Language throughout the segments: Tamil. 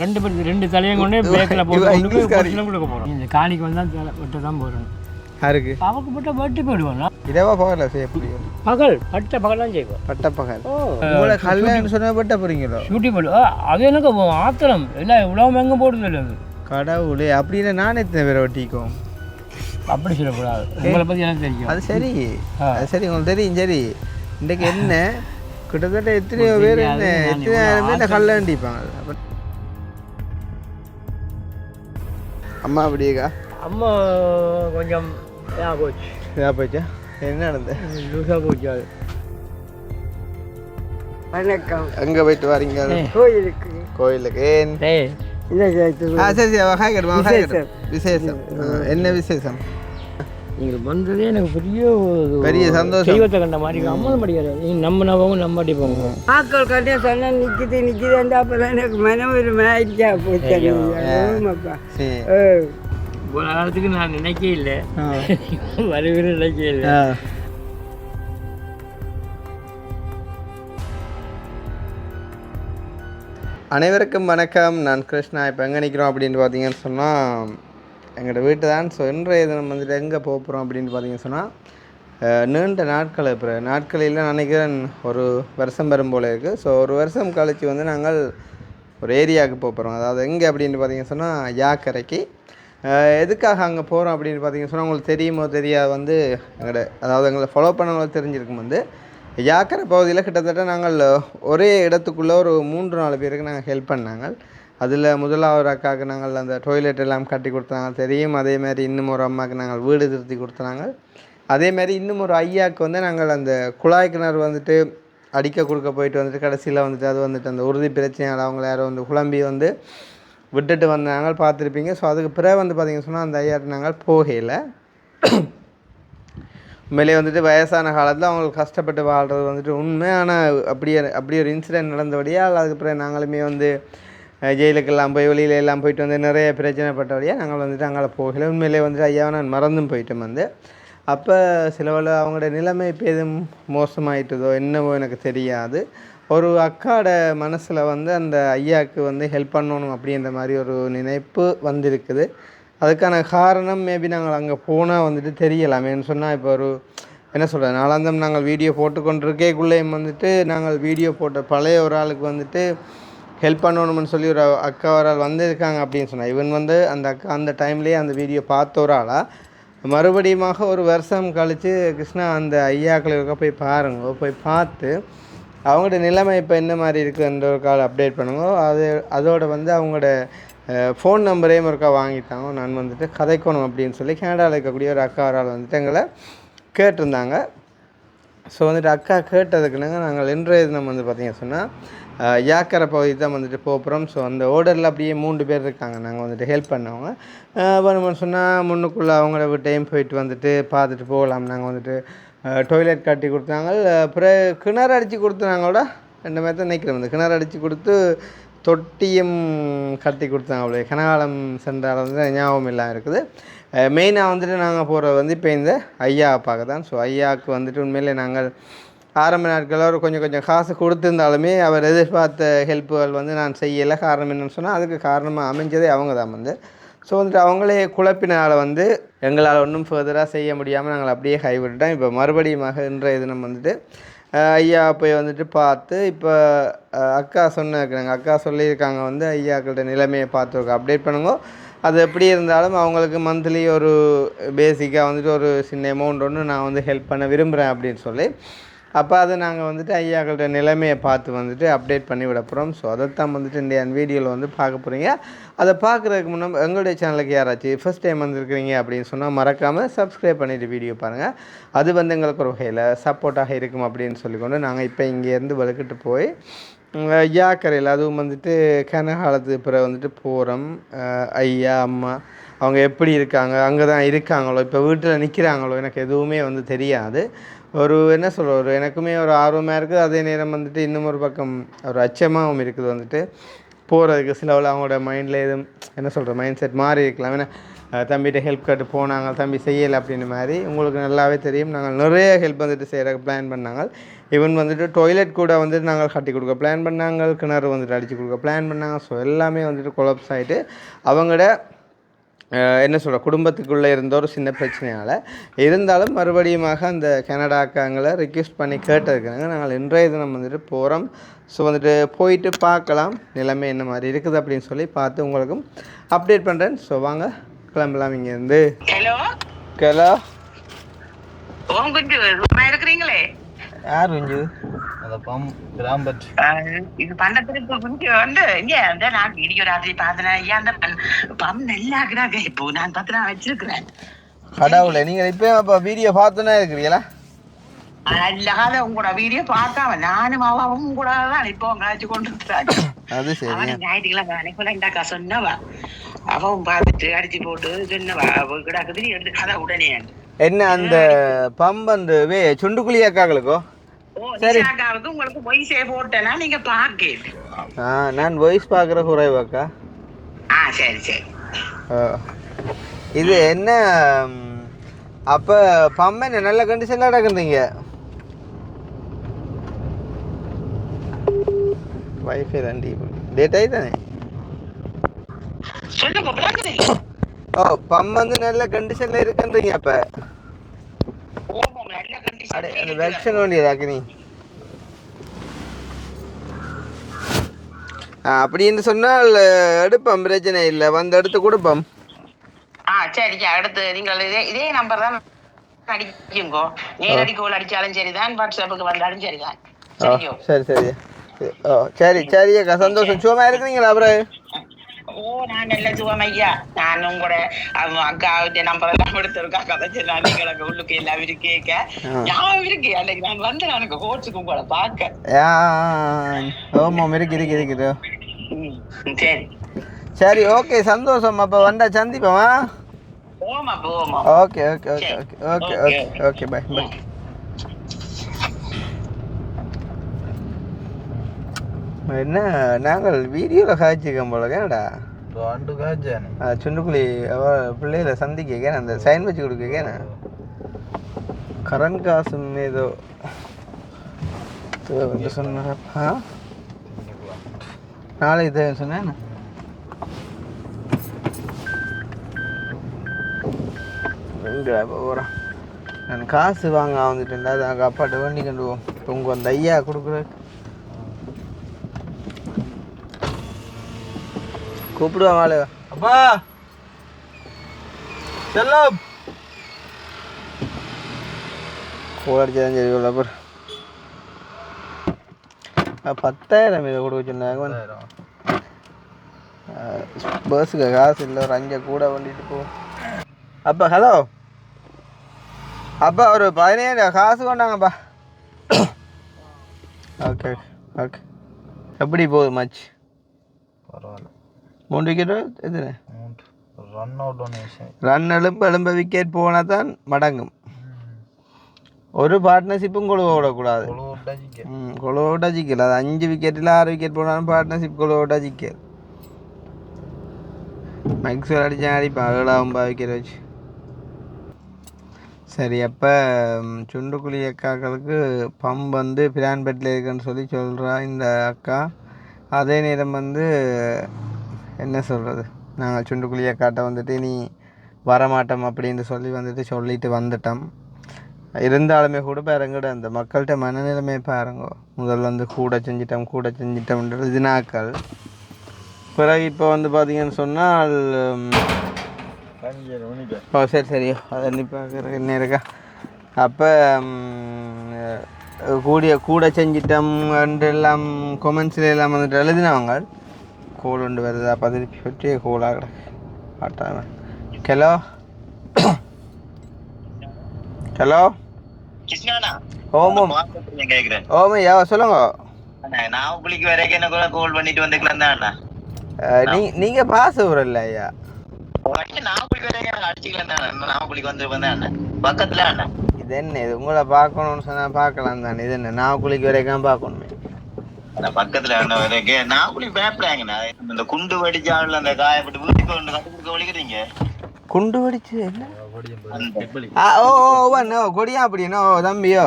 2 பேர் 2 தலையும் கொண்டு பேக்கில் போட்டு கொடுக்க போகிறோம். இந்த காணிக்கு வந்தால் விட்டு தான் போகிறோம். யாருக்கு அவக்கு மட்டும் வெட்டி போயிடுவோம். இரவா பகல செய்ய முடியும்? பகல் பகல் தான் செய்வோம். பட்ட பகல் உங்களை கல்யாணம் சொன்ன பட்ட போகிறீங்களோ? ஷூட்டி போடுவோம். அது எனக்கு ஆத்திரம் இல்லை, இவ்வளோ எங்கே போடுறது இல்லை. அது கடவுளே, அப்படின்னா நான் எத்தனை பேரை வெட்டிக்கும்? அப்படி சொல்லக்கூடாது. உங்களை பற்றி எனக்கு தெரியும். அது சரி, அது சரி, உங்களுக்கு தெரியும். சரி, இன்றைக்கு என்ன கிட்டத்தட்ட எத்தனையோ பேர் என்ன எத்தனை பேர் கல்ல வேண்டிப்பாங்க. அம்மா அப்படியேக்கா? அம்மா கொஞ்சம் இதாக போச்சு. இதாக போச்சா? என்ன நடந்தது? லூஸாக போச்சு. அது வணக்கம். எங்கே போயிட்டு வரீங்க? கோயிலுக்கு. கோயிலுக்கு சரி விசேஷம். என்ன விசேஷம்? நீங்கள் வந்ததே எனக்கு பெரிய சந்தோஷம். தெய்வத்தை கண்ட மாதிரி அம்மன் படிக்காது. நீங்கள் நம்பினவங்க நம்ம அடிப்பாங்க. ஆக்கள் கண்டிப்பாக சொன்னால் நிற்கிது அப்போதான் எனக்கு மனம் ஒரு மேய்ச்சா போச்சு. ஒரு காலத்துக்கு நான் நினைக்கவே இல்லை, வருகிற நினைக்கவே இல்லை. அனைவருக்கும் வணக்கம். நான் கிருஷ்ணா. இப்போ எங்கே நிற்கிறோம் அப்படின்னு பார்த்தீங்கன்னு சொன்னால் எங்களோட வீட்டு தான். ஸோ இன்றைய தினம் வந்துட்டு எங்கே போகிறோம் அப்படின்னு பார்த்தீங்கன்னு சொன்னால் நீண்ட நாட்கள் இப்போ நாட்களில் நினைக்கிறேன் ஒரு வருஷம் வரும் போல் இருக்குது. ஸோ ஒரு வருஷம் கழித்து வந்து நாங்கள் ஒரு ஏரியாவுக்கு போகிறோம். அதாவது எங்கே அப்படின்னு பார்த்தீங்கன்னு சொன்னால் யாக்கரைக்கு. எதுக்காக அங்கே போகிறோம் அப்படின்னு பார்த்தீங்கன்னு சொன்னால் உங்களுக்கு தெரியுமோ தெரியாது வந்து அதாவது எங்களை ஃபாலோ பண்ணவங்களுக்கு தெரிஞ்சிருக்கும். வந்து யாக்கரை பகுதியில் கிட்டத்தட்ட நாங்கள் ஒரே இடத்துக்குள்ளே ஒரு 3-4 பேருக்கு நாங்கள் ஹெல்ப் பண்ணாங்க. அதில் முதலாவது அக்காவுக்கு நாங்கள் அந்த டாய்லெட் எல்லாம் கட்டி கொடுத்தாங்க தெரியும். அதேமாதிரி இன்னும் ஒரு அம்மாவுக்கு நாங்கள் வீடு திருத்தி கொடுத்தாங்க. அதேமாதிரி இன்னும் ஒரு ஐயாவுக்கு வந்து நாங்கள் அந்த குழாய் கிணறு வந்துட்டு அடிக்க கொடுக்க போயிட்டு வந்துட்டு கடைசியில் வந்துட்டு அது வந்துட்டு அந்த உறுதி பிரச்சனையால் அவங்கள யாரும் வந்து குழம்பி வந்து விட்டுட்டு வந்தாங்க, பார்த்துருப்பீங்க. ஸோ அதுக்கு பிறகு வந்து பார்த்திங்கன்னு சொன்னால் அந்த ஐயாட்டு நாங்கள் போகையில் உண்மையிலே வந்துட்டு வயசான காலத்தில் அவங்களுக்கு கஷ்டப்பட்டு வாழ்கிறது வந்துட்டு உண்மை. ஆனால் அப்படி ஒரு இன்சிடென்ட் நடந்தபடியாக அதுக்கப்புறம் நாங்களுமே வந்து ஜெயிலுக்கெல்லாம் போய் வெளியில எல்லாம் போயிட்டு வந்து நிறைய பிரச்சனைப்பட்டபடியாக நாங்கள் வந்துட்டு அங்கே போகல. உண்மையிலே வந்துட்டு ஐயாவை நான் மறந்தும் போயிட்டோம். வந்து அப்போ சிலவள அவங்களோட நிலைமை இப்போ எதுவும் மோசமாயிட்டதோ என்னவோ எனக்கு தெரியாது. ஒரு அக்காவோட மனசில் வந்து அந்த ஐயாவுக்கு வந்து ஹெல்ப் பண்ணணும் அப்படின்ற மாதிரி ஒரு நினைப்பு வந்திருக்குது. அதுக்கான காரணம் மேபி நாங்கள் அங்கே போனால் வந்துட்டு தெரியலாமேன்னு சொன்னால் இப்போ ஒரு என்ன சொல்கிறேன், நாளாந்தம் நாங்கள் வீடியோ போட்டுக்கொண்டிருக்கேக்குள்ளேயும் வந்துட்டு நாங்கள் வீடியோ போட்ட பழைய ஒரு ஆளுக்கு வந்துட்டு ஹெல்ப் பண்ணணும்னு சொல்லி ஒரு அக்கா ஒரு ஆள் வந்திருக்காங்க அப்படின்னு சொன்னால் இவன் வந்து அந்த அக்கா அந்த டைம்லேயே அந்த வீடியோ பார்த்த ஒரு ஆளாக மறுபடியுமாக ஒரு வருஷம் கழித்து கிருஷ்ணா அந்த ஐயாக்களுக்கு போய் பாருங்க, போய் பார்த்து அவங்களோட நிலைமை இப்போ என்ன மாதிரி இருக்குன்ற ஒரு கால் அப்டேட் பண்ணுங்க. அதோட வந்து அவங்களோட ஃபோன் நம்பரையும் ஒருக்கா வாங்கிட்டாங்க. நான் வந்துட்டு கதைக்கணும் அப்படின்னு சொல்லி கனடாவில் இருக்கக்கூடிய ஒரு அக்கா ஒரு ஆள் வந்துட்டு எங்களை கேட்டிருந்தாங்க. ஸோ வந்துட்டு அக்கா கேட்டதுக்குனாங்க நாங்கள் இன்றைய தினம் வந்து பார்த்திங்க சொன்னால் யாக்கரை பகுதி தான் வந்துட்டு போகிறோம். ஸோ அந்த ஓர்டரில் அப்படியே 3 பேர் இருக்காங்க நாங்கள் வந்துட்டு ஹெல்ப் பண்ணவங்க. வேணும்னு சொன்னால் முன்னுக்குள்ளே அவங்கள விட்டையும் போயிட்டு வந்துட்டு பார்த்துட்டு போகலாம். நாங்கள் வந்துட்டு டாய்லெட் கட்டி கொடுத்தாங்க. அப்புறம் கிணறு அடித்து கொடுத்தாங்களோட 2 மாதிரி தான் நினைக்கிறேன். வந்து கிணறு அடித்து கொடுத்து தொட்டியும் கட்டி கொடுத்தாங்க. அவ்வளோ கனகாலம் சென்றால் வந்து ஞாபகம் இல்லாமல் இருக்குது. மெயினாக வந்துட்டு நாங்கள் போகிறது வந்து இப்போ இந்த ஐயா பார்க்க தான். ஸோ ஐயாவுக்கு வந்துட்டு உண்மையிலே நாங்கள் ஆரம்ப நாட்களில் ஒரு கொஞ்சம் காசு கொடுத்துருந்தாலுமே அவர் எதிர்பார்த்த ஹெல்ப்புகள் வந்து நான் செய்யலை. காரணம் என்னென்னு சொன்னால் அதுக்கு காரணமாக அமைஞ்சதே அவங்க தான் வந்து. ஸோ வந்துட்டு அவங்களே குழப்பினால் வந்து எங்களால் ஒன்றும் ஃபர்தராக செய்ய முடியாமல் நாங்கள் அப்படியே கைவிட்டுட்டோம். இப்போ மறுபடியுமாக இன்றைய தினம் வந்துட்டு ஐயா போய் வந்துட்டு பார்த்து இப்போ அக்கா சொன்னாங்க, அக்கா சொல்லியிருக்காங்க வந்து ஐயாக்களோட நிலைமையை பார்த்து அப்டேட் பண்ணுங்க. அது எப்படி இருந்தாலும் அவங்களுக்கு மந்த்லி ஒரு பேசிக்காக வந்துட்டு ஒரு சின்ன அமௌண்ட் ஒன்று நான் வந்து ஹெல்ப் பண்ண விரும்புகிறேன் அப்படின்னு சொல்லி அப்போ அதை நாங்கள் வந்துட்டு ஐயாக்களோட நிலைமையை பார்த்து வந்துட்டு அப்டேட் பண்ணி விட போகிறோம். ஸோ அதைத்தான் வந்துட்டு இந்த வீடியோவில் வந்து பார்க்க போகிறீங்க. அதை பார்க்குறதுக்கு முன்னாடி எங்களுடைய சேனலுக்கு யாராச்சும் ஃபஸ்ட் டைம் வந்துருக்கிறீங்க அப்படின்னு சொன்னால் மறக்காமல் சப்ஸ்கிரைப் பண்ணிவிட்டு வீடியோ பாருங்கள். அது வந்து எங்களுக்கு ஒரு வகையில் சப்போர்ட்டாக இருக்கும் அப்படின்னு சொல்லிக்கொண்டு நாங்கள் இப்போ இங்கேருந்து வலுக்கிட்டு போய் யாக்கரையில் அதுவும் வந்துட்டு கனகாலத்துக்கு பிறகு வந்துட்டு போகிறோம். ஐயா அம்மா அவங்க எப்படி இருக்காங்க, அங்கே தான் இருக்காங்களோ இப்போ வீட்டில் நிற்கிறாங்களோ எனக்கு எதுவுமே வந்து தெரியாது. ஒரு என்ன சொல்கிற ஒரு எனக்குமே ஒரு ஆர்வமாக இருக்குது. அதே நேரம் வந்துட்டு இன்னும் ஒரு பக்கம் ஒரு அச்சமாகவும் இருக்குது. வந்துட்டு போகிறதுக்கு சிலவில் அவங்களோட மைண்டில் எதுவும் என்ன சொல்கிற மைண்ட் செட் மாறி இருக்கலாம். ஏன்னா தம்பிகிட்ட ஹெல்ப் கேட்டு போனாங்க, தம்பி செய்யலை அப்படின்னு மாதிரி உங்களுக்கு நல்லாவே தெரியும். நாங்கள் நிறைய ஹெல்ப் வந்துட்டு செய்கிறதுக்கு பிளான் பண்ணாங்க. ஈவன் வந்துட்டு டாய்லெட் கூட வந்துட்டு நாங்கள் கட்டி கொடுக்க பிளான் பண்ணாங்க, கிணறு வந்துட்டு அடித்து கொடுக்க பிளான் பண்ணாங்க. ஸோ எல்லாமே வந்துட்டு கொலாப்ஸ் ஆகிட்டு அவங்களோட என்ன சொல்கிற குடும்பத்துக்குள்ளே இருந்த ஒரு சின்ன பிரச்சனையால் இருந்தாலும் மறுபடியுமாக அந்த கனடாக்காங்களை ரிக்வெஸ்ட் பண்ணி கேட்டிருக்கிறாங்க. நாங்கள் இன்றைய தினம் வந்துட்டு போகிறோம். ஸோ வந்துட்டு போயிட்டு பார்க்கலாம் நிலைமை என்ன மாதிரி இருக்குது அப்படின்னு சொல்லி பார்த்து உங்களுக்கும் அப்டேட் பண்ணுறேன். ஸோ வாங்க கிளம்பலாம் இங்கேருந்து. ஹலோ ஹலோ ஓம் குஞ்சு இருக்கிறீங்களே? யார் குஞ்சு? அந்த பம் கிராம்பட் இது பண்ணத்துக்கு குஞ்சு வந்து இங்கே அந்த நான் வீடியோ ராத்திரி பார்த்தேன். ஐயா அந்த பம் நல்லா இருக்கிறாங்க. இப்போ நான் பார்த்து நான் வச்சிருக்கிறேன். கடவுளை நீங்கள் இப்போ அப்போ வீடியோ பார்த்துனா இருக்கிறீங்களா? அல்லாத உங்களோட வீடியோ பார்க்காம நானும் அவாவும் கூட தான் இப்போ காய்ச்சி கொண்டு இருக்கிறாங்க. அது சரி. ஞாயிற்றுக்கிழமை அன்னைக்கு இந்தாக்கா சொன்னவா அவன் பார்த்துட்டு அடிச்சு போட்டு சொன்னவா கிடாக்குது எடுத்து கதை உடனே என்ன அந்த பம்ப் அந்த சுண்டுக்குழியாக்காங்களுக்கோ? சரி உங்களுக்கு வாய்ஸே போட்டேன்னா நீங்க பாக்க. நான் வாய்ஸ் பார்க்குற குறைவாக்கா. சரி சரி. இது என்ன அப்போ பம்ப் என்ன நல்ல கண்டிஷனில் நடக்குறீங்க? வைஃபை தான் டேட் ஆகிதானே? ஓ பம்ப் வந்து நல்ல கண்டிஷனில் இருக்குன்றீங்க. அப்போ அந்த வெக்ஷன் வேண்டியதாக்கு நீ அப்படின்னு சொன்னால் எடுப்போம், பிரச்சனை இல்லை, வந்து எடுத்து கொடுப்போம். சரிங்க. அடுத்து நீங்கள் இதே நம்பர் தான் அடிக்குங்கோ. நேரடி கோல் அடிச்சாலும் சரிதான், வாட்ஸ்அப்புக்கு வந்தாலும் சரிதான். சரி சரி. ஓ சரி சரி அக்கா, சந்தோஷம். சும்மா இருக்கிறீங்களா? அப்புறம் நான் நல்ல சுகம் ஐயா. நானும் கூட அக்கா நம்பர் எல்லாம் எடுத்திருக்கா கதை சொன்னா நீங்கள் அங்க உள்ளுக்கு எல்லாம் இருக்கேக்க ஞாபகம் இருக்கு. அன்னைக்கு நான் வந்து எனக்கு கோச்சுக்கு உங்களை பார்க்க. ஆமாம் இருக்கு இருக்கு இருக்குது. சரி சரி ஓகே சந்தோஷம். அப்போ வந்தா சந்திப்போமா? Okay okay okay okay okay okay okay bye bye. என்ன நாங்கள் வீடியோவில் காய்ச்சிருக்கோம் போல கேடா சுண்டுக்குழி பிள்ளைகளை சந்திக்க அந்த சைன் வச்சு கொடுக்கேன். கரண்ட் காசும் ஏதோ சொன்னப்பா நாளைக்கு தேவை சொன்னேன். போகிறேன் நான் காசு வாங்க வந்துட்டேன்டா. அது அங்கே அப்பாட்ட வண்டி கொண்டு போவோம். இப்போ உங்கள் அந்த ஐயா கொடுக்குற கூப்பிடுவாங்க ஆளு. அப்பா செல்லம் அடிச்சதான் சரி. அப்புறம் 10,000 இதை கொடுக்க சொன்னாங்க. பஸ்ஸுக்கு காசு இல்லை, ஒரு 5 கூட வண்டிட்டு போ. அப்பா ஹலோ அப்பா ஒரு 15 காசு கொண்டாங்கப்பா. Okay okay. எப்படி போகுது மேட்ச்? பரவாயில்ல. 3 விக்கெட்டு எதுன்னு ரன் எலும்ப விக்கெட் போனால் தான் மடங்கும். ஒரு பார்ட்னர்ஷிப்பும் கொழுவ விடக்கூடாது. கொழுவ விட்டா ஜிக்கல். அது 5 விக்கெட்டில் 6 விக்கெட் போனாலும் பார்ட்னர்ஷிப் கொழுவ விட்டா ஜிக்கல். மேக்ஸ்வெல் அடித்தா அடிப்பான் 7 விக்கெட் வச்சு. சரி அப்போ சுண்டுக்குழி அக்காக்களுக்கு பம்ப் வந்து பிரான்பெட்டில் இருக்குன்னு சொல்லி சொல்கிறா இந்த அக்கா. அதே நேரம் வந்து என்ன சொல்கிறது, நாங்கள் சுண்டுக்குழி அக்காட்ட வந்துட்டு நீ வரமாட்டோம் அப்படின்னு சொல்லி வந்துட்டு சொல்லிட்டு வந்துட்டோம். இருந்தாலுமே கூட பாருங்கட அந்த மக்கள்கிட்ட மனநிலைமை பாருங்க. முதல்ல வந்து கூட செஞ்சிட்டோம்ன்றது தினாக்கள். பிறகு இப்போ வந்து பார்த்தீங்கன்னு சொன்னால் ஓ சரி சரி அதை நீ பார்க்குற என்ன இருக்கா. அப்போ கூட செஞ்சிட்டோம் எல்லாம் கொமெண்ட்ஸில் எல்லாம் வந்துட்டு எழுதினவங்க கோல் ஒன்று வருது. அப்போ திருப்பி வச்சு கோலாக கிடக்கு ஆட்டாம. ஹலோ ஹலோ ஓமம் ஓமம் யா சொல்லுங்க. நான் குளிக்கு வரைக்கும் என்ன கோல் பண்ணிட்டு வந்துக்கலாம் தான். நீங்கள் பாச ஊர் இல்லை ஐயா? நான் குளிக்க வரைக்கும் எனக்கு அடிச்சுக்கலாம் தான். நான் குளிக்க வந்து வந்தேன் பக்கத்தில் அண்ணா. இது என்ன இது உங்களை பார்க்கணும்னு சொன்னால் பார்க்கலாம் தானே. இது என்ன நான் குளிக்க வரைக்கும் பார்க்கணுமே பக்கத்துல வரைக்கும். நான் குளி பயப்படாங்கண்ணா. இந்த குண்டு வெடிச்சாள் அந்த காயப்பட்டு வீட்டுக்கு ஒன்று கண்டுபிடிக்க ஒழிக்கிறீங்க. குண்டு வெடிச்சு என்ன? ஓ கொடியா அப்படின்னா தம்பியோ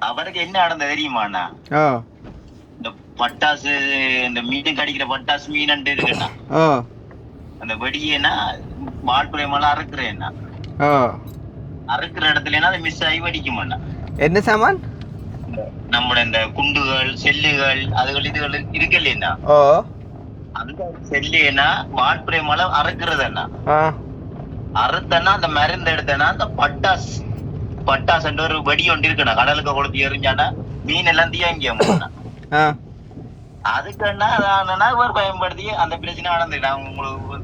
அவருக்கு என்ன நடந்தது தெரியுமாண்ணா? ஓ இந்த பட்டாசு, இந்த மீன் கடிக்கிற பட்டாசு மீன் இருக்குண்ணா, ஓ அந்த வெடியேனா வாழ்ப்புறையமெல்லாம் அறுக்குறேன்னா, ஓ அறுக்குற இடத்துலனா அது மிஸ் ஆகி வெடிக்குமாண்ணா. என்ன சாமான்? நம்மளோட இந்த குண்டுகள், செல்லுகள், அதுகள் இதுகள் இருக்கு இல்லையா, ஓ அந்த செல்லுனா வாழ்ப்புறையமெல்லாம் அறுக்குறதுன்னா, அறுத்தனா அந்த மருந்து எடுத்தனா அந்த பட்டாசு ஒரு வெடி ஒன்று இருக்குண்ணா, கடலுக்கு கொளுத்தி எறிஞ்சானா மீன் எல்லாம் தீயங்கியா. அதுக்குன்னா இவர் பயன்படுத்தி அந்த பிரச்சனை நடந்துட்டா. உங்களுக்கு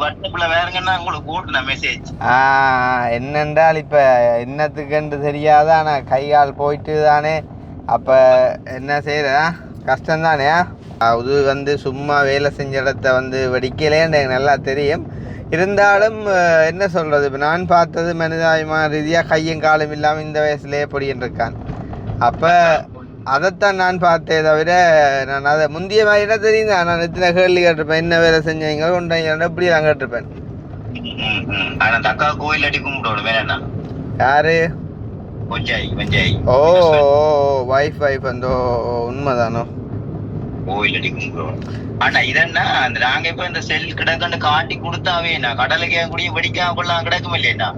வாட்ஸ்அப்ல வேறங்கன்னா உங்களுக்கு போட்டு மெசேஜ் என்னென்றால் இப்போ என்னத்துக்குன்னு தெரியாத, ஆனால் கைகால் போயிட்டு தானே. அப்போ என்ன செய்யற கஷ்டம்தானே. அது வந்து சும்மா வேலை செஞ்ச இடத்த வந்து வெடிக்கலேன்னு எனக்கு நல்லா தெரியும். இருந்தாலும் என்ன சொல்கிறது, இப்போ நான் பார்த்தது மனிதாயமான ரீதியாக கையும் காலும் இல்லாமல் இந்த வயசுலேயே பொடின்னு இருக்கான். அப்போ அதைத்தான் நான் பார்த்தேன் தவிர, நான் அதை முந்தைய மாதிரினா தெரியுங்க. நான் எத்தனை கேள்வி கேட்டிருப்பேன், என்ன வேலை செஞ்சீங்க கொண்டீங்க எப்படி நான் கேட்டிருப்பேன். கோயில் அடி கும்பிடணும் வேணா. யாரு? ஓ வைஃப் அந்த உண்மைதானோ, கோயில் அடி கும்பிடணும். ஆனா இதென்னா அந்த நாங்க இப்ப இந்த செல் கிடக்குன்னு காட்டி கொடுத்தாவே கடலுக்கு கூடிய வெடிக்காம கொள்ளலாம் கிடக்கும் இல்லையா,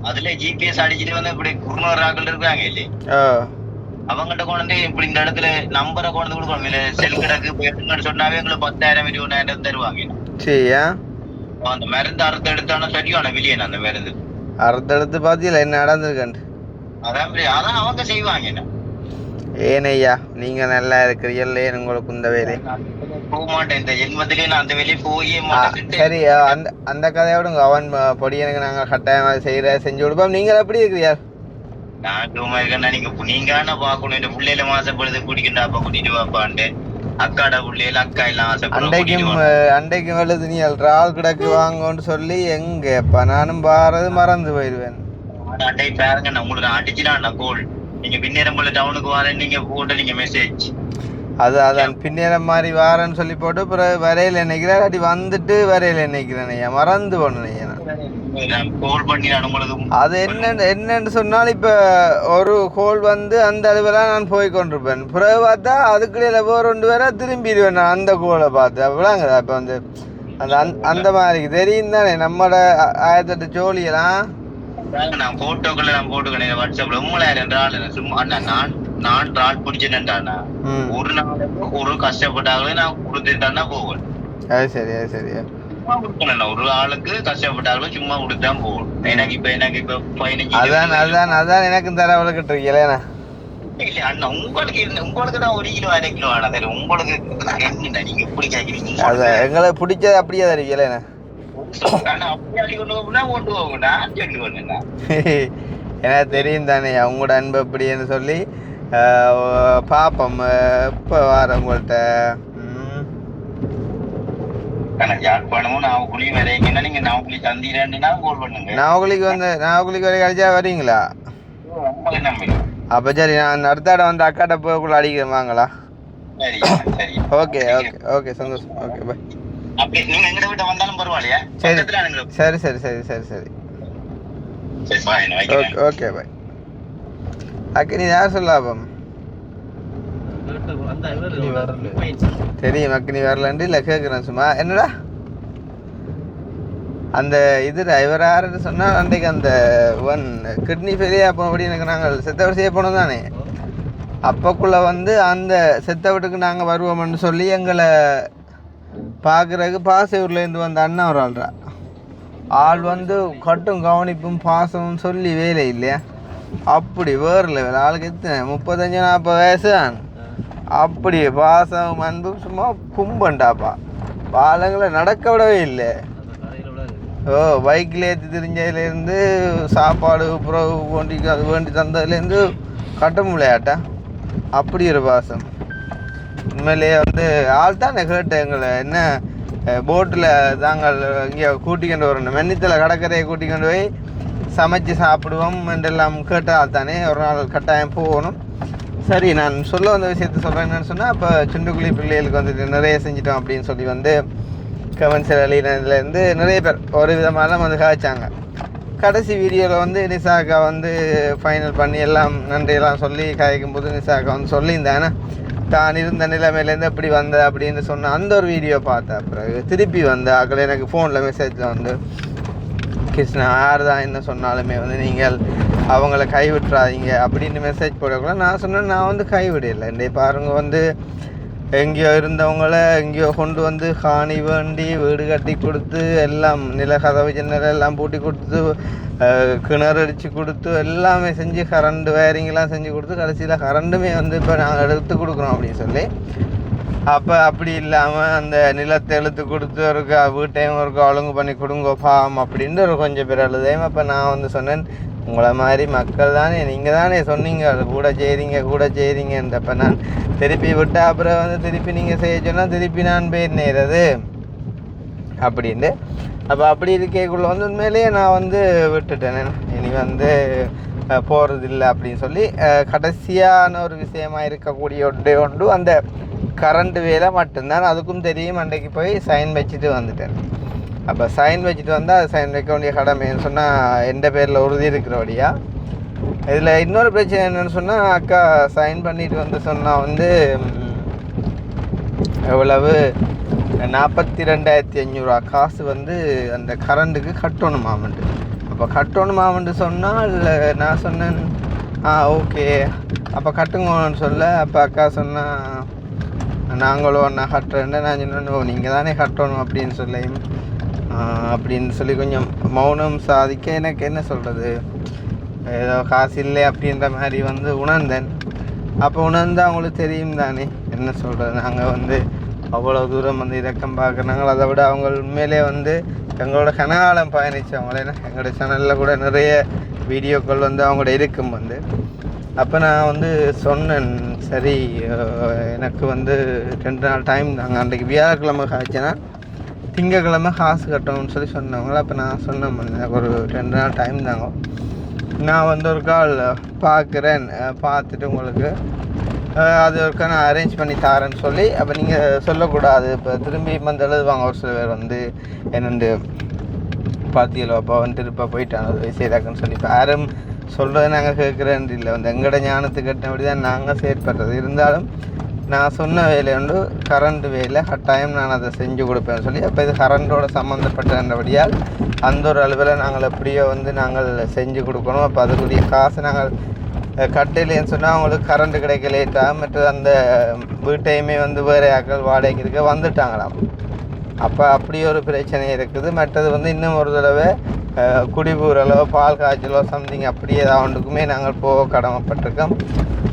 அதுல ஜிபிஎஸ் அடிச்சுட்டு வந்து இப்படி குறுநூறாக்கள் இருக்காங்க இல்லையா, அவங்ககிட்ட கொண்டு இப்படி இந்த இடத்துல நம்பரை கொண்டு கொடுக்கணும். இல்ல செல் கிடக்கு போயிட்டு சொன்னாவே எங்களுக்கு 10,000 20,000 தருவாங்க. சரியா, அந்த மருந்து அறுத்து எடுத்தாலும் சரியான விலையே. அந்த மருந்து அறுத்து எடுத்து பாத்தீங்களா என்ன நடந்திருக்கேன். அதான் அவங்க செய்வாங்க. ஏனையா நீங்க நல்லா இருக்கிறீங்களே, உங்களுக்கு இந்த வேலை போக மாட்டேன். இந்த ஜென்மத்திலே நான் அந்த வேலையை போயே மாட்டேன். சரி, அந்த கதையை விடுங்க. அவன் பொடி எனக்கு நாங்க கட்டாயமாக செஞ்சு கொடுப்போம். நீங்கள் எப்படி இருக்கிறீயா? நான் சும்மா இருக்கேன்னா நீங்க பாக்கணும். இந்த பிள்ளையில மாசப்படுது குடிக்கின்ற அப்ப கூட்டிட்டு வாப்பான்ட்டு அக்காட பிள்ளையில அக்கா எல்லாம் அண்டைக்கும் எழுது நீ ஆள் கிடக்கு வாங்கன்னு சொல்லி எங்கப்பா நானும் பாரது மறந்து போயிடுவேன். அண்டை பாருங்க, நான் உங்களுக்கு அடிச்சுனா கோல் நீங்க பின்னேரம் போல டவுனுக்கு வரேன்னு நீங்க போட்டு நீங்க மெசேஜ் அதான் பின்னேரம் மாதிரி வாரன்னு சொல்லி போட்டு பிறகு வரையில நினைக்கிறேன். அடி வந்துட்டு வரையில நினைக்கிறேன், மறந்து போனேன். அது என்னன்னு சொன்னால் இப்ப ஒரு கோல் வந்து அந்த அளவுலாம் நான் போய் கொண்டிருப்பேன். பிறகு பார்த்தா அதுக்குள்ள வேற 2 பேரா திரும்பிடுவேன் நான் அந்த கோலை பார்த்து. அப்படிலாங்கதா இப்ப வந்து அந்த மாதிரி தெரியும் தானே நம்மளோட 1008 ஜோலியெல்லாம். நான் போட்டோக்களை நான் போட்டுக்கிறேன் வாட்ஸ்அப்ல. 3000 சும்மா நான் ரால் பிடிச்சேன்டாண்ணா, ஒரு நாளுக்கு ஒரு கஷ்டப்பட்டாங்களே நான் கொடுத்துட்டான்னா போவேன். அது சரியா ஒரு ஆளுக்கு கஷ்டப்பட்டாலும் சும்மா கொடுத்தான் போகணும். எனக்கு இப்ப 15 அதான் எனக்கும் தர வளர்க்கிட்டு இருக்கீங்களா இல்ல அண்ணா, உங்களுக்கு தான் 1 கிலோ 1/2 கிலோ ஆனா சரி. உங்களுக்கு என்ன நீங்க எப்படி கேட்கிறீங்க? அதான் எங்களுக்கு பிடிச்சது அப்படியே தருவீங்களா? எனக்கு தெரியும் தானே அவங்களோட அன்பு எப்படின்னு சொல்லி. பாப்போம் இப்ப வார உங்கள்கிட்ட நாவக்குழிக்கு வரை கழிச்சா வரீங்களா? அப்ப சரி, நான் அடுத்த வந்து அக்காட்ட போய்க்குள்ள அடிக்கிறேன் வாங்களா? ஓகே சந்தோஷம். Okay bye. சரி ஓகே பாய். அக்கா நீ யார் சொல்லாபம் தெரியும் அக்கனி வரலன்ட்டு இல்லை கேட்குறேன் சும்மா. என்னடா அந்த இவர் யாருன்னு சொன்னால் அன்றைக்கு அந்த கிட்னி ஃபெயிலியாக போனபடி எனக்கு நாங்கள் செத்த வீடு செய்ய போனோம் தானே. அப்போக்குள்ளே வந்து அந்த செத்த வீட்டுக்கு நாங்கள் வருவோம்னு சொல்லி எங்களை பார்க்குறதுக்கு பாசூர்லேருந்து வந்த அண்ணா ஒரு ஆள் வந்து கட்டும் கவனிப்பும் பாசமும் சொல்லி வேலை இல்லையா, அப்படி வேறு லெவல். ஆளுக்கு எத்தனை 35-40 வயசு தான். அப்படி பாசம் அன்பும் சும்மா கும்பண்டாப்பா. பாலங்களை நடக்க விடவே இல்லை. பைக்கில் ஏற்றி தெரிஞ்சதுலேருந்து சாப்பாடு புறவு கொண்டிக்கு அது வேண்டி தந்ததுலேருந்து கட்ட முடியாட்டா. அப்படி ஒரு பாசம். உண்மையிலேயே வந்து ஆள் தான் கேட்டேன் எங்களை என்ன போட்டில் தாங்கள் இங்கே கூட்டிக்கொண்டு வரணும், மென்னித்தில் கடற்கரையை கூட்டிக்கொண்டு போய் சமைச்சு சாப்பிடுவோம் என்றெல்லாம் கேட்டால் தானே ஒரு நாள் கட்டாயம் போகணும். சரி, நான் சொல்ல வந்த விஷயத்த சொல்கிறேன். என்னென்னு சொன்னால், இப்போ சுண்டுக்குழி பிள்ளைகளுக்கு வந்துட்டு நிறைய செஞ்சிட்டோம் அப்படின்னு சொல்லி வந்து கமெண்ட்ஸ் அழியிலேருந்து நிறைய பேர் ஒரு விதமாலாம் வந்து காய்ச்சாங்க. கடைசி வீடியோவில் வந்து நிசாக்கா வந்து ஃபைனல் பண்ணி எல்லாம் நன்றியெல்லாம் சொல்லி கதைக்கும் போது நிசாக்கா வந்து சொல்லியிருந்தேன் தான் இருந்த நிலைமையிலேருந்து எப்படி வந்த அப்படின்னு சொன்ன அந்த ஒரு வீடியோ பார்த்தேன். பிறகு திருப்பி வந்த அக்கள் எனக்கு ஃபோனில் மெசேஜில் வந்து கிருஷ்ணா யார் தான் என்ன சொன்னாலுமே வந்து நீங்கள் அவங்கள கைவிட்டுறாதீங்க அப்படின்னு மெசேஜ் போடக்கூட நான் சொன்னேன் நான் வந்து கைவிடலை. இன்றைய பாருங்க வந்து எங்கேயோ இருந்தவங்கள எங்கேயோ கொண்டு வந்து காணி வேண்டி வீடு கட்டி கொடுத்து எல்லாம் நில கதவு ஜன்னல் எல்லாம் பூட்டி கொடுத்து கிணறு அடித்து கொடுத்து எல்லாமே செஞ்சு கரண்ட் வயரிங்கெல்லாம் செஞ்சு கொடுத்து கடைசியில் கரண்டுமே வந்து இப்போ நாங்கள் எடுத்து கொடுக்குறோம் அப்படின்னு சொல்லி அப்போ அப்படி இல்லாமல் அந்த நிலத்தை எழுத்து கொடுத்து ஒருக்கா வீட்டையும் ஒருக்கா ஒழுங்கு பண்ணி கொடுங்க பாவம் அப்படின்ட்டு ஒரு கொஞ்சம் பேர் அழுதையும். அப்போ நான் வந்து சொன்னேன் உங்களை மாதிரி மக்கள் தானே நீங்கள் தானே சொன்னீங்க அது கூட செய்கிறீங்கன்றப்ப நான் திருப்பி விட்டா அப்புறம் வந்து திருப்பி நீங்கள் செய்ய சொன்னால் திருப்பி நான் பேர் நேரது அப்படின்ட்டு. அப்போ அப்படி இருக்கக்குள்ள வந்து உண்மையிலேயே நான் வந்து விட்டுட்டேன். இனி வந்து போகிறதில்லை அப்படின்னு சொல்லி கடைசியான ஒரு விஷயமா இருக்கக்கூடிய ஒன்று அந்த கரண்ட் வேலை மட்டும்தான். அதுக்கும் தெரியும் அன்றைக்கு போய் சைன் வச்சுட்டு வந்துட்டேன். அப்போ சைன் வச்சுட்டு வந்தால் அது சைன் வைக்க வேண்டிய கடமைன்னு சொன்னால் எந்த பேரில் உறுதி இருக்கிறபடியா. இதில் இன்னொரு பிரச்சனை என்னென்னு சொன்னால் அக்கா சைன் பண்ணிட்டு வந்து சொன்னால் வந்து எவ்வளவு 42,500 காசு வந்து அந்த கரண்ட்டுக்கு கட்டணுமாமண்டு. அப்போ கட்டணுமாமண்டு சொன்னால் நான் சொன்னேன் ஓகே அப்போ கட்டுங்கன்னு சொல்ல. அப்போ அக்கா சொன்னால் நாங்களும் ஒன்றா கட்டுறேன்னு நான் சொன்னேன் நீங்கள் தானே கட்டணும் அப்படின்னு சொல்லி கொஞ்சம் மௌனம் சாதிக்க எனக்கு என்ன சொல்கிறது ஏதோ காசு இல்லை அப்படின்ற மாதிரி வந்து உணர்ந்தேன். அப்போ உணர்ந்து அவங்களுக்கு தெரியும் தானே என்ன சொல்கிறது நாங்கள் வந்து அவ்வளோ தூரம் வந்து இறக்கம் பார்க்குறாங்க. அதை விட அவங்க உண்மையிலே வந்து எங்களோட கனகாலம் பயணித்தவங்களே எங்களோட சேனலில் கூட நிறைய வீடியோக்கள் வந்து அவங்களோட இருக்கும் வந்து. அப்போ நான் வந்து சொன்னேன் சரி எனக்கு வந்து 2 நாள் டைம் தாங்க அன்றைக்கு வியாழக்கிழமை காய்ச்சினா திங்கக்கிழமை காசு கட்டணும்னு சொல்லி சொன்னவங்கள. அப்போ நான் சொன்னேன் எனக்கு ஒரு 2 நாள் டைம் தாங்க நான் வந்து ஒரு கால் பார்க்குறேன் பார்த்துட்டு உங்களுக்கு அது ஒருக்கா நான் அரேஞ்ச் பண்ணி தரேன்னு சொல்லி. அப்போ நீங்கள் சொல்லக்கூடாது இப்போ திரும்பி வந்து எழுதுவாங்க ஒரு சில பேர் வந்து என்னென்று பாத்தியலோ அப்போ வந்துட்டு இருப்பா போயிட்டாங்க செய்தாக்குன்னு சொல்லி. இப்போ யாரும் சொல்கிறத நாங்கள் கேட்குறேன் இல்லை வந்து எங்களோட ஞானத்துக்கு கட்டினபடி தான் நாங்கள் செயற்படுறது. இருந்தாலும் நான் சொன்ன வேலை வந்து கரண்ட் வேலை கட்டாயம் நான் அதை செஞ்சு கொடுப்பேன்னு சொல்லி. அப்போ இது கரண்டோட சம்மந்தப்பட்டபடியால் அந்த ஒரு அளவில் நாங்கள் எப்படியோ வந்து நாங்கள் செஞ்சு கொடுக்கணும். அப்போ அதுக்குரிய காசு நாங்கள் கட்டையிலேன்னு சொன்னால் அவங்களுக்கு கரண்ட்டு கிடைக்க லேட்டாக மற்ற அந்த வீட்டையுமே வந்து வேறு ஆக்கள் வாடகைக்கு இருக்க வந்துட்டாங்களாம். அப்போ அப்படி ஒரு பிரச்சனை இருக்குது. மற்றது வந்து இன்னும் ஒரு தடவை குடிபூரலோ பால் காய்ச்சலோ சம்திங் அப்படி ஏதாவது ஒன்றுக்குமே நாங்கள் போக கடமைப்பட்டிருக்கோம்.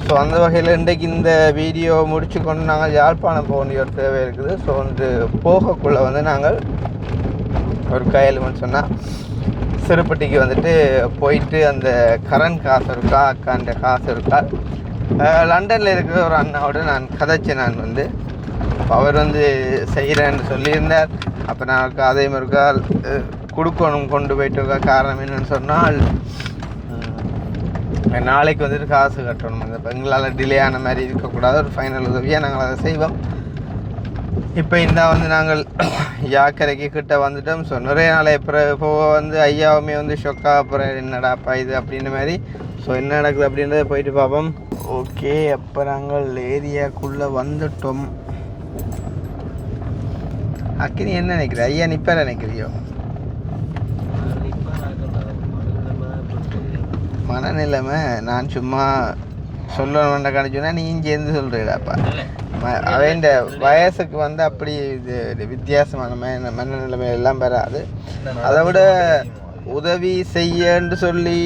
ஸோ அந்த வகையில் இன்றைக்கு இந்த வீடியோ முடிச்சு கொண்டு நாங்கள் யாழ்ப்பாணம் போக வேண்டிய ஒரு தேவை இருக்குது. ஸோ வந்து போகக்குள்ளே வந்து நாங்கள் ஒரு கையெழுமன்னு சொன்னால் சிறுப்பட்டிக்கு வந்துட்டு போயிட்டு அந்த கரண்ட் காசு இருக்கா அக்காண்ட காசு இருக்கா லண்டனில் இருக்கிற ஒரு அண்ணாவோடு நான் கதைச்சேன். நான் வந்து அவர் வந்து செய்கிறேன்னு சொல்லியிருந்தார். அப்போ நான் அதே மாதிரிக்கா கொடுக்கணும் கொண்டு போயிட்டு இருக்கா. காரணம் என்னென்னு சொன்னால் நாளைக்கு வந்துட்டு காசு கட்டணும். அந்த எங்களால் டிலே ஆன மாதிரி இருக்கக்கூடாது. ஒரு ஃபைனல் உதவியாக நாங்கள் அதை செய்வோம். இப்போ இந்த வந்து நாங்கள் யாக்கரைக்கு கிட்ட வந்துட்டோம். ஸோ நிறைய நாளை போக வந்து ஐயாவுமே வந்து ஷொக்கா அப்புறம் என்னடாப்பா இது அப்படின்ற மாதிரி. ஸோ என்ன நடக்குது அப்படின்றத போயிட்டு பார்ப்போம். ஓகே அப்போ நாங்கள் ஏரியாக்குள்ளே வந்துட்டோம். அக்கினி என்ன நினைக்கிற ஐயா நிப்பார நினைக்கிறியோ மனநிலைமை நான் சும்மா சொல்லணுன்ற கணிச்சுன்னா நீ சேர்ந்து சொல்கிறீடாப்பா. அவன் வயசுக்கு வந்து அப்படி இது வித்தியாசமான மனநிலைமை எல்லாம் பெறாது. அதை விட உதவி செய்யன்னு சொல்லி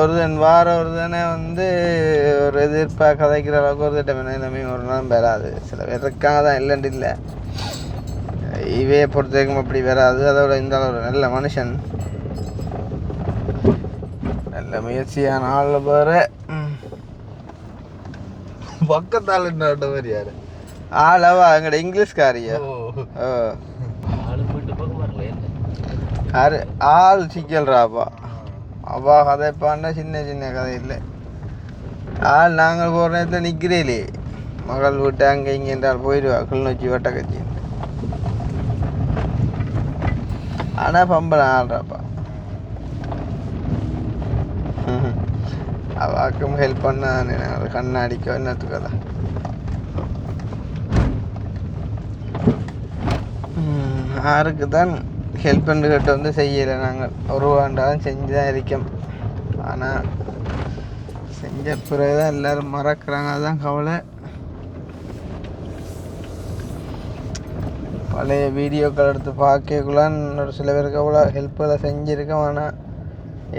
ஒருதன் ஒருதனை வந்து ஒரு எதிர்ப்பாக கதைக்கிற அளவுக்கு ஒரு திட்டம் மனநிலைமை ஒரு நாளும் பெறாது. சில பேர் இருக்காங்க தான் இல்லைன்னு இல்லை. இவே பொறுத்த வரைக்கும் அப்படி வராது. அதோட இந்த ஒரு நல்ல மனுஷன் நல்ல முயற்சியான ஆள் வேற. பக்கத்தால் என்ன மாதிரி யாரு ஆளவா எங்கட இங்கிலீஷ்காரியா ஆள் சிக்கல்றாப்பா. அவா கதைப்பாண்டா சின்ன சின்ன கதை இல்லை. ஆள் நாங்கள் போகிற நேரத்தில் நிற்கிறேலே மகள் விட்டு அங்கே இங்கே என்றால் போயிடுவா கிளிநொச்சி வட்டக்கட்சி. ஆனால் பம்பளம் ஆள்றாப்பா. அவாக்கும் ஹெல்ப் பண்ண நாங்கள் கண்ணாடிக்கோ என்னத்துக்கு தான் யாருக்கு தான் ஹெல்ப் பண்ணுகிட்ட வந்து செய்யலை நாங்கள் ஒரு வாண்டாலும் செஞ்சு தான் இருக்கோம். ஆனால் செஞ்ச பிறகு தான் எல்லோரும் மறக்கிறாங்க, அதுதான் கவலை. பழைய வீடியோக்கள் எடுத்து பார்க்கக்குள்ளான் ஒரு சில பேருக்கு அவ்வளோ ஹெல்ப்களை செஞ்சுருக்கோம். ஆனால்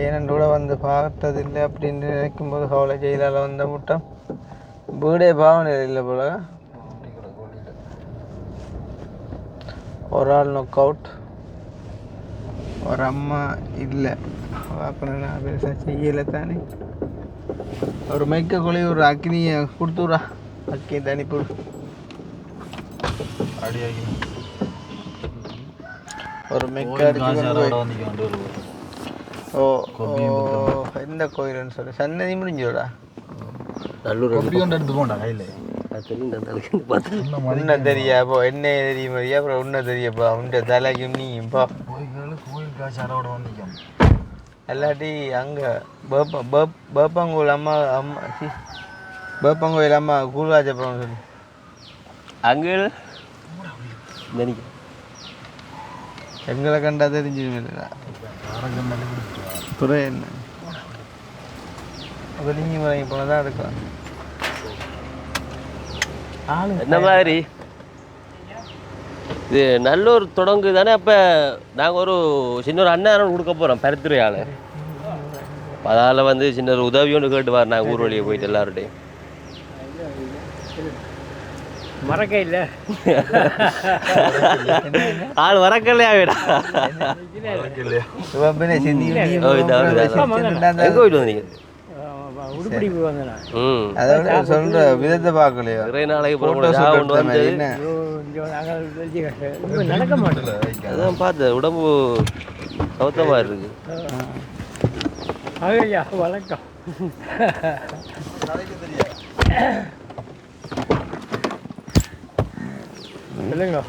ஏனென்று கூட வந்து பார்த்ததில்லை அப்படின்னு நினைக்கும்போது கவலை. ஜெயிலால் வந்த முட்டம் வீடே பாவனை இல்லை போல. ஒரு ஆள் நொக் அவுட், ஒரு அம்மா இல்லை. பார்க்கணும் நான் பெருசாக செய்யலை தானே. ஒரு மைக்க கொலை ஒரு அக்னியை கொடுத்துட்றா, அக்கி தனி போடு அடி ஆகி ஒரு மெக்க அடிச்சு. ஓ எந்த கோயிலுன்னு சொல்லு, சன்னதி முடிஞ்சோடா. எடுத்து போண்டா கையில் உன்ன தெரியா போ, என்ன தெரிய மாதிரியா அப்புறம் உன்ன தெரியப்பா உன்ட தலைக்கு நீப்பா கோயில் காசு அறோட வந்திக்கும். இல்லாட்டி அங்கே பேப்பங்கோயில் அம்மா பேப்பங்கோயில் அம்மா கூழ்காச்சப்பறம் சொல்லி அங்கே எங்களை கண்டா தெரிஞ்சுருந்தா புற என்ன வெளிஞ்சி முறைங்க போனதான் எடுக்கலாம். என்ன மாதிரி இது நல்ல ஒரு தொடங்கு தானே. அப்போ நாங்கள் ஒரு சின்ன ஒரு அண்ணன் கொடுக்க போகிறோம் பருத்துறையால். அதால் வந்து சின்ன ஒரு உதவி ஒன்று கேட்டு நாங்கள் ஊர் வழியே போயிட்டு எல்லார்ட்டையும் மறக்க இல்லை ஆள் மறக்கலையா வீடா எங்கே போயிட்டு வந்தீங்க? உடுப்படி போய் வந்தேன். அதோட சொல்ற விதத்தை பார்க்கலையோ நிறைய நாளைக்கு கொண்டு வந்து நடக்க மாட்டேன். அதான் பார்த்தேன் உடம்பு சௌத்தமாக இருக்கு. ஐயா வணக்கம். சொல்லுங்க.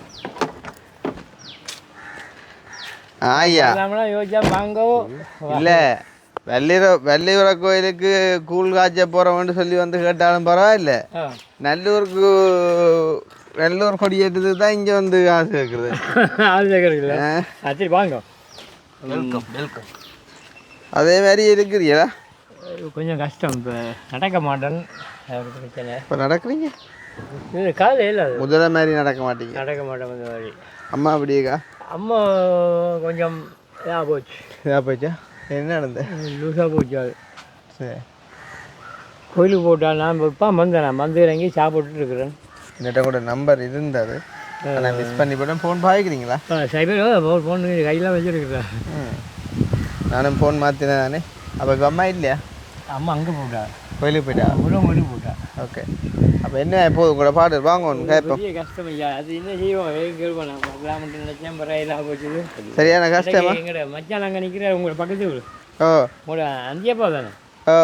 ஆயா யோசிச்சா வாங்கோ இல்லை வெள்ளியூர கோயிலுக்கு கூழ் காய்ச்ச போகிறவன்னு சொல்லி வந்து கேட்டாலும் பரவாயில்ல. நல்லூருக்கு நல்லூர் கொடியேற்றதுக்கு தான் இங்கே வந்து காசு கேட்குறது. ஆள் கேட்குறீங்களா? சரி வாங்க. Welcome welcome. அதே மாதிரி இருக்கிறீங்களா? கொஞ்சம் கஷ்டம். இப்போ நடக்க மாட்டேன், பிரச்சனை. இப்போ நடக்கிறீங்க? இது காலையில் இல்லை, முதல்ல மாதிரி நடக்க மாட்டீங்க? நடக்க மாட்டேன் இந்த மாதிரி. அம்மா அப்படியேக்கா? அம்மா கொஞ்சம் இதாக போச்சு. இதாக போச்சா? என்ன நடந்த? லூஸாக போச்சு. அது சரி. கோயிலுக்கு போட்டால் நான் இப்போ வந்தேன், நான் வந்து இறங்கி சாப்பிட்டுட்டு இருக்கிறேன். என்கிட்ட கூட நம்பர் இருந்தது, நான் மிஸ் பண்ணி போட்டேன். ஃபோன் பாய்க்கிறீங்களா? சைபர் ஃபோன் கையில் வச்சுருக்குறேன். நானும் ஃபோன் மாற்றினேன் நானே. அப்போ இப்போ அம்மா இல்லையா? அம்மா அங்கே போட்டா, கோயிலுக்கு போயிட்டா? கோயிலுக்கு போட்டா. ஓகே. அப்போ என்ன எப்போது கூட பாடு வாங்க ஒன்று கேட்போம். பெரிய கஷ்டம் ஐயா. அது என்ன செய்வோம், கேட்போம். நான் பார்க்கலாம்ட்டு நினச்சேன், பரவாயில்லாம போச்சு. சரியான கஷ்டமா? எங்கட மச்சான் அங்கே நிற்கிற உங்களை பக்கத்து ஊர். ஓ உங்களோட அந்தியப்பா தானே? ஓ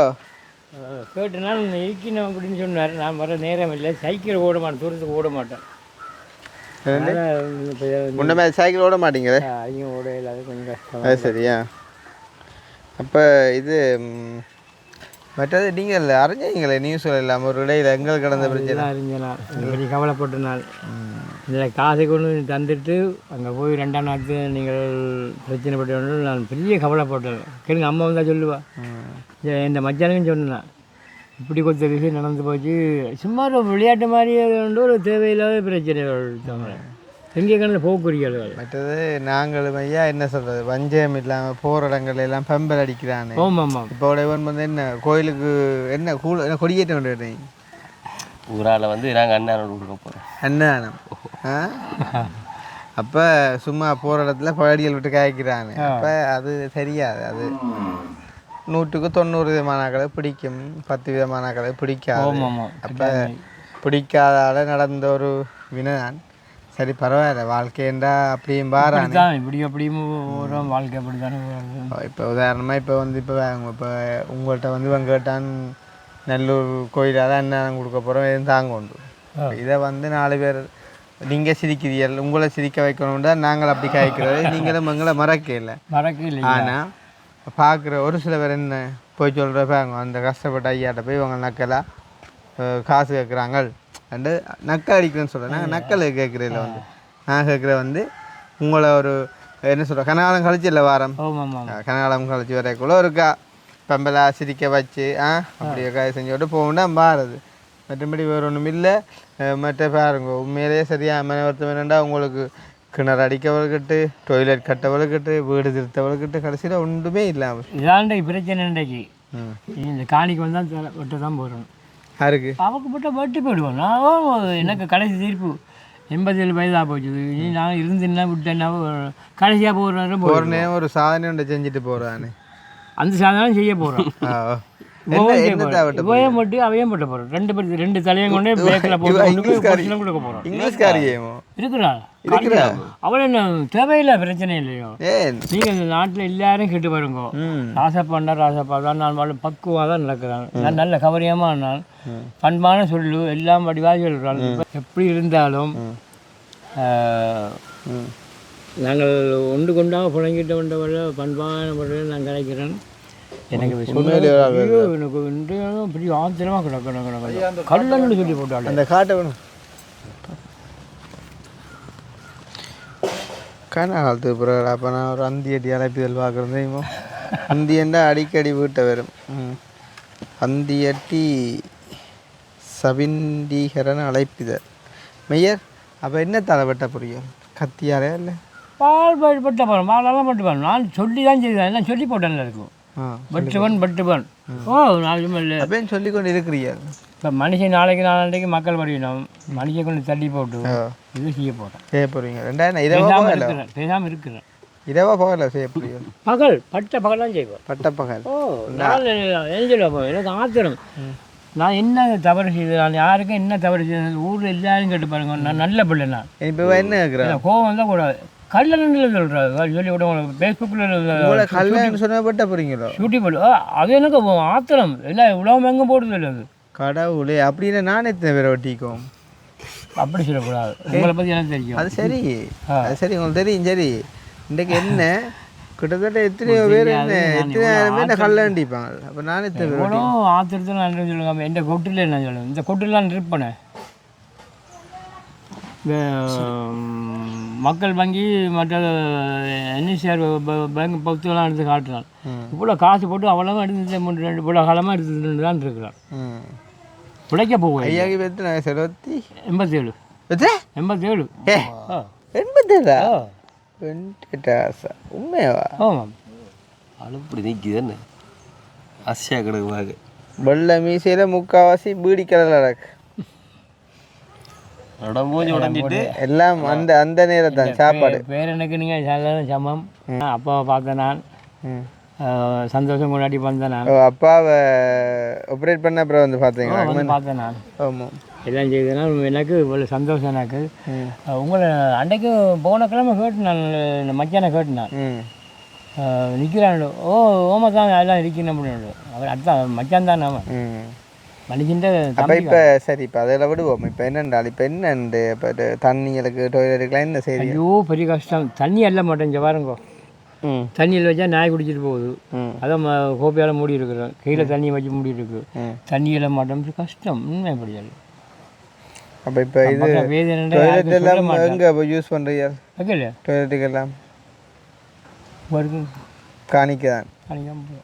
கேட்டு நாள் இருக்கணும் அப்படின்னு சொன்னார். நான் வர நேரம் இல்லை, சைக்கிள் ஓட மாட்டேன், தூரத்துக்கு ஓட மாட்டேன். முன்னமே சைக்கிள் ஓட மாட்டீங்களே? அதிகம் ஓட இல்லாத கொஞ்சம் கஷ்டம். அது சரியா? அப்போ இது மற்றது நீங்கள் அறிஞ்சீங்களே நியூஸில் இல்லாமல் ஒரு இடையில் எங்களுக்கு கடந்த பிரச்சனை அறிஞ்சனால் பெரிய கவலைப்பட்ட நாள். இதில் காசை கொண்டு தந்துட்டு அங்கே போய் 2ஆம் நாட்டு நீங்கள் பிரச்சனைப்பட்டு நான் பெரிய கவலைப்பட்டேன். கேளுங்க, அம்மா வந்தால் சொல்லுவா. இந்த மச்சானுக்கும் சொன்னேன், இப்படி கொஞ்சம் விஷயம் நடந்து போச்சு. சும்மா ஒரு விளையாட்டு மாதிரி ஒரு தேவையில்லாத பிரச்சனை. எங்கே கணக்கு போக்குறிகள். மற்றது நாங்களும் ஐயா என்ன சொல்கிறது, வஞ்சகம் இல்லாமல் போகிற இடங்கள் எல்லாம் பெம்பல் அடிக்கிறானே. ஆமாம். இப்போ உடையவன் வந்து என்ன கோயிலுக்கு என்ன என்ன கொடியேற்ற வேண்டிய ஊரால் வந்து நாங்கள் அண்ணன் கொடுக்க போகிறோம். அண்ணானம். அப்போ சும்மா போகிற இடத்துல பழடிகள் விட்டு காய்க்கிறானே. அப்போ அது தெரியாது. அது 100க்கு 90 விதமானாக்களை பிடிக்கும், 10 விதமானாக்களை பிடிக்காது. அப்போ பிடிக்காதால நடந்த ஒரு வினைதான். சரி பரவாயில்ல, வாழ்க்கைண்டா அப்படியும் பாரானே. இப்படி அப்படியும் வரும் வாழ்க்கை, அப்படி தானே. இப்போ உதாரணமாக இப்போ வந்து இப்போ உங்கள்கிட்ட வந்து இவன் கேட்டான் நல்லூர் கோயிலாக தான் என்ன கொடுக்க போகிறோம், எதுவும் தாங்க உண்டு. இதை வந்து 4 பேர் நீங்கள் சிரிக்கிறீர்கள், உங்களை சிரிக்க வைக்கணும் தான் நாங்கள் அப்படி காய்க்கிறது. நீங்களும் எங்களை மறக்க இல்லை. ஆனால் பார்க்குற ஒரு சில பேர் என்ன போய் சொல்கிறப்பாங்க அந்த கஷ்டப்பட்ட ஐயாட்ட போய் இவங்க நக்கலாக காசு கேட்குறாங்க அண்டு நக்கல் அடிக்கிறேன்னு சொல்கிறேன் நாங்கள் நக்கல் கேட்குறதில்ல வந்து நான் கேட்குற வந்து உங்களை ஒரு என்ன சொல்கிறேன் கனகாலம் கழிச்சு இல்லை வாரம் கனகாலம் கழிச்சு வரைக்குள்ள இருக்கா பம்பலா சிரிக்க வச்சு அப்படியே காய் செஞ்சோட்டு போகணுன்னா மாறுது மற்றபடி வேறு ஒன்றும் இல்லை மற்ற பாருங்க உண்மையிலேயே சரியாக மனவர்த்தம் என்னென்னா உங்களுக்கு கிணறு அடிக்கவள்கிட்டு டொய்லெட் கட்டவள்கிட்டு வீடு திருத்தவள்கிட்டு கடைசியில் ஒன்றுமே இல்லாமல் இதாண்டை பிரச்சனை இன்றைக்கு இந்த காணிக்கு வந்தால் வெட்ட தான் போகிறோம் யாருக்கு அவக்கு மட்டும் வெட்டி போயிடுவோம் நான் எனக்கு கடைசி தீர்ப்பு 87 வயதாக போச்சு நீ நான் இருந்துன்னா விட்டேன்னா கடைசியாக போகிறேன் ஒரு சாதனை ஒன்று செஞ்சுட்டு போகிறானே அந்த சாதனை செய்ய போகிறோம் இவையும் மட்டும் அவையும் போட்டு போகிறோம் ரெண்டு தலையும் கொண்டே பேக்கில் போட்டு கொடுக்க போகிறோம் இங்கிலீஷ்காரியமோ இருக்கிறா அவள் என்ன தேவையில்லை பிரச்சனை இல்லையோ நீங்கள் இந்த நாட்டில் எல்லாரும் கேட்டு பாருங்க ராசப்பா தான் நான் வாழ் பக்குவாக தான் நடக்கிறான் நான் நல்ல கவரியமாக நான் பண்பான சொல்லு எல்லாம் வடிவாக சொல்கிறான் எப்படி இருந்தாலும் நாங்கள் ஒன்று கொண்டாக புழங்கிட்ட கொண்டவரை பண்பான முறையில் நான் கிடைக்கிறேன் எனக்கு எனக்கு இன்றையும் பெரிய ஆச்சரியமாக கிடக்கணும் கல்லன்னு சொல்லி போட்டாள் அந்த காட்டை வேணும் காலத்து பிறகு அப்போ நான் ஒரு அந்தியடி அழைப்புதல் பார்க்குறது அந்தியண்டா அடிக்கடி வீட்டை வரும் அந்தியட்டி சபிண்டீகரன் அழைப்புதல் மெய்யர் அப்போ என்ன தலைப்பட்ட புரியும் கத்தியாரே இல்லை பால் பட்ட போகிறோம் பாலெல்லாம் பட்டு போகிறோம் நான் சொல்லி தான் செய்வேன் எல்லாம் சொல்லி போட்டேன்ல இருக்கும் பட்டுவன் அப்படின்னு சொல்லி கொண்டு இருக்கிறீங்க இப்போ மனுஷன் நாளைக்கு மக்கள் படிக்கணும் மனுஷன் கொண்டு தள்ளி போட்டு இது செய்ய போகிறீங்க 2000 பேசாமல் இருக்கிறேன் இரவா பகல செய்ய போறீங்க பகல் பகலாம் செய்வோம் பட்ட பகல் நான் என்ன சொல்லுவோம் எனக்கு ஆத்திரம் நான் என்ன தவறு செய்தேன் நான் யாருக்கும் என்ன தவறு செய்தேன் ஊரில் எல்லாரும் கேட்டு பாருங்க நான் நல்ல பிள்ளை நான் இப்போ என்ன கேட்குறேன் கோவம் தான் கூடாது கல்லணில் சொல்கிறாரு சொல்லி விட ஃபேஸ்புக்கில் கல்லன்னு சொன்னப்பட்ட போகிறீங்களோ ஷூட்டி போடு அது எனக்கு ஆத்திரம் இல்லை இவ்வளோ எங்கே போடுறது இல்லை அது கடவுளே அப்படின்னு நான் எத்தனை பேரை ஒட்டிக்கும் அப்படி சொல்லக்கூடாது உங்களை பற்றி எனக்கு தெரியும் அது சரி உங்களுக்கு தெரியும் சரி இன்றைக்கு என்ன கிட்டத்தட்ட எத்தனையோ பேர் என்ன எத்தனை பேர் கல்ல அண்டிப்பாங்க அப்போ நான் எத்தனை பேர் எவ்வளோ ஆத்திரத்தில் நான் சொல்லுங்க எந்த கொட்டில் என்ன சொல்லுவேன் இந்த கொட்டிலாம் ட்ரிப் பண்ணேன் இந்த மக்கள் வங்கி மற்ற என்எஸ்ஆர் பேங்க் பக்தெல்லாம் எடுத்து காட்டுறான் இவ்வளோ காசு போட்டு அவ்வளோ எடுத்து 2 இவ்வளோ காலமாக எடுத்துட்டு தான் இருக்கிறான் பிழைக்க போவேன் ஐயாக்கு எத்தனை 87 உண்மையாவா ஆமாம் அழுப்படி நீக்குது என்ன அசியா கிடக்குவாங்க வெள்ளை மீசையில் முக்கால்வாசி பீடி கலரில் நடக்கு உடம்பூஞ்சி உடஞ்சிட்டு எல்லாம் அந்த அந்த நேரம் தான் சாப்பாடு பேர் எனக்கு நீங்கள் சாதாரண சமம் அப்பாவை பார்த்தேன் நான் சந்தோஷம் கொண்டாடி வந்தேன் நான் அப்பாவை ஆப்ரேட் பண்ண அப்புறம் வந்து பார்த்தீங்களா பார்த்தேன் நான் ஆமாம் எல்லாம் செய்ததுனா எனக்கு இவ்வளோ சந்தோஷம் எனக்கு உங்களை அன்றைக்கு போன கிழமை கேட்டு நான் இந்த மச்சானை கேட்டு நான் நிற்கிறான் ஓமா தான் எல்லாம் இருக்கணும் அப்படின்னு அவர் அதான் மச்சான் தான் அவன் மனுஷன்ட்டு அப்போ இப்போ சரி இப்போ அதில் விடுவோம் இப்போ என்னென்றால் இப்போ என்னண்டு இப்போ தண்ணிகளுக்கு டொய்லெட்டுக்கெலாம் என்ன சரி ஐயோ பெரிய கஷ்டம் தண்ணி எல்ல மாட்டேன் இங்கே பாருங்கோ தண்ணியில் வச்சா நாய் குடிச்சிட்டு போகுது அதான் கோப்பையால் மூடி இருக்கிறேன் கீழே தண்ணியை வச்சு மூடி இருக்கு தண்ணி எல்ல மாட்டோம் கஷ்டம் உண்மை படியாது அப்போ இப்போ இது டொய்லெட் எல்லாம் எங்கே யூஸ் பண்ணுறீங்க ஓகே டொய்லெட்டுக்கெல்லாம் காணிக்க தான் காணிக்காம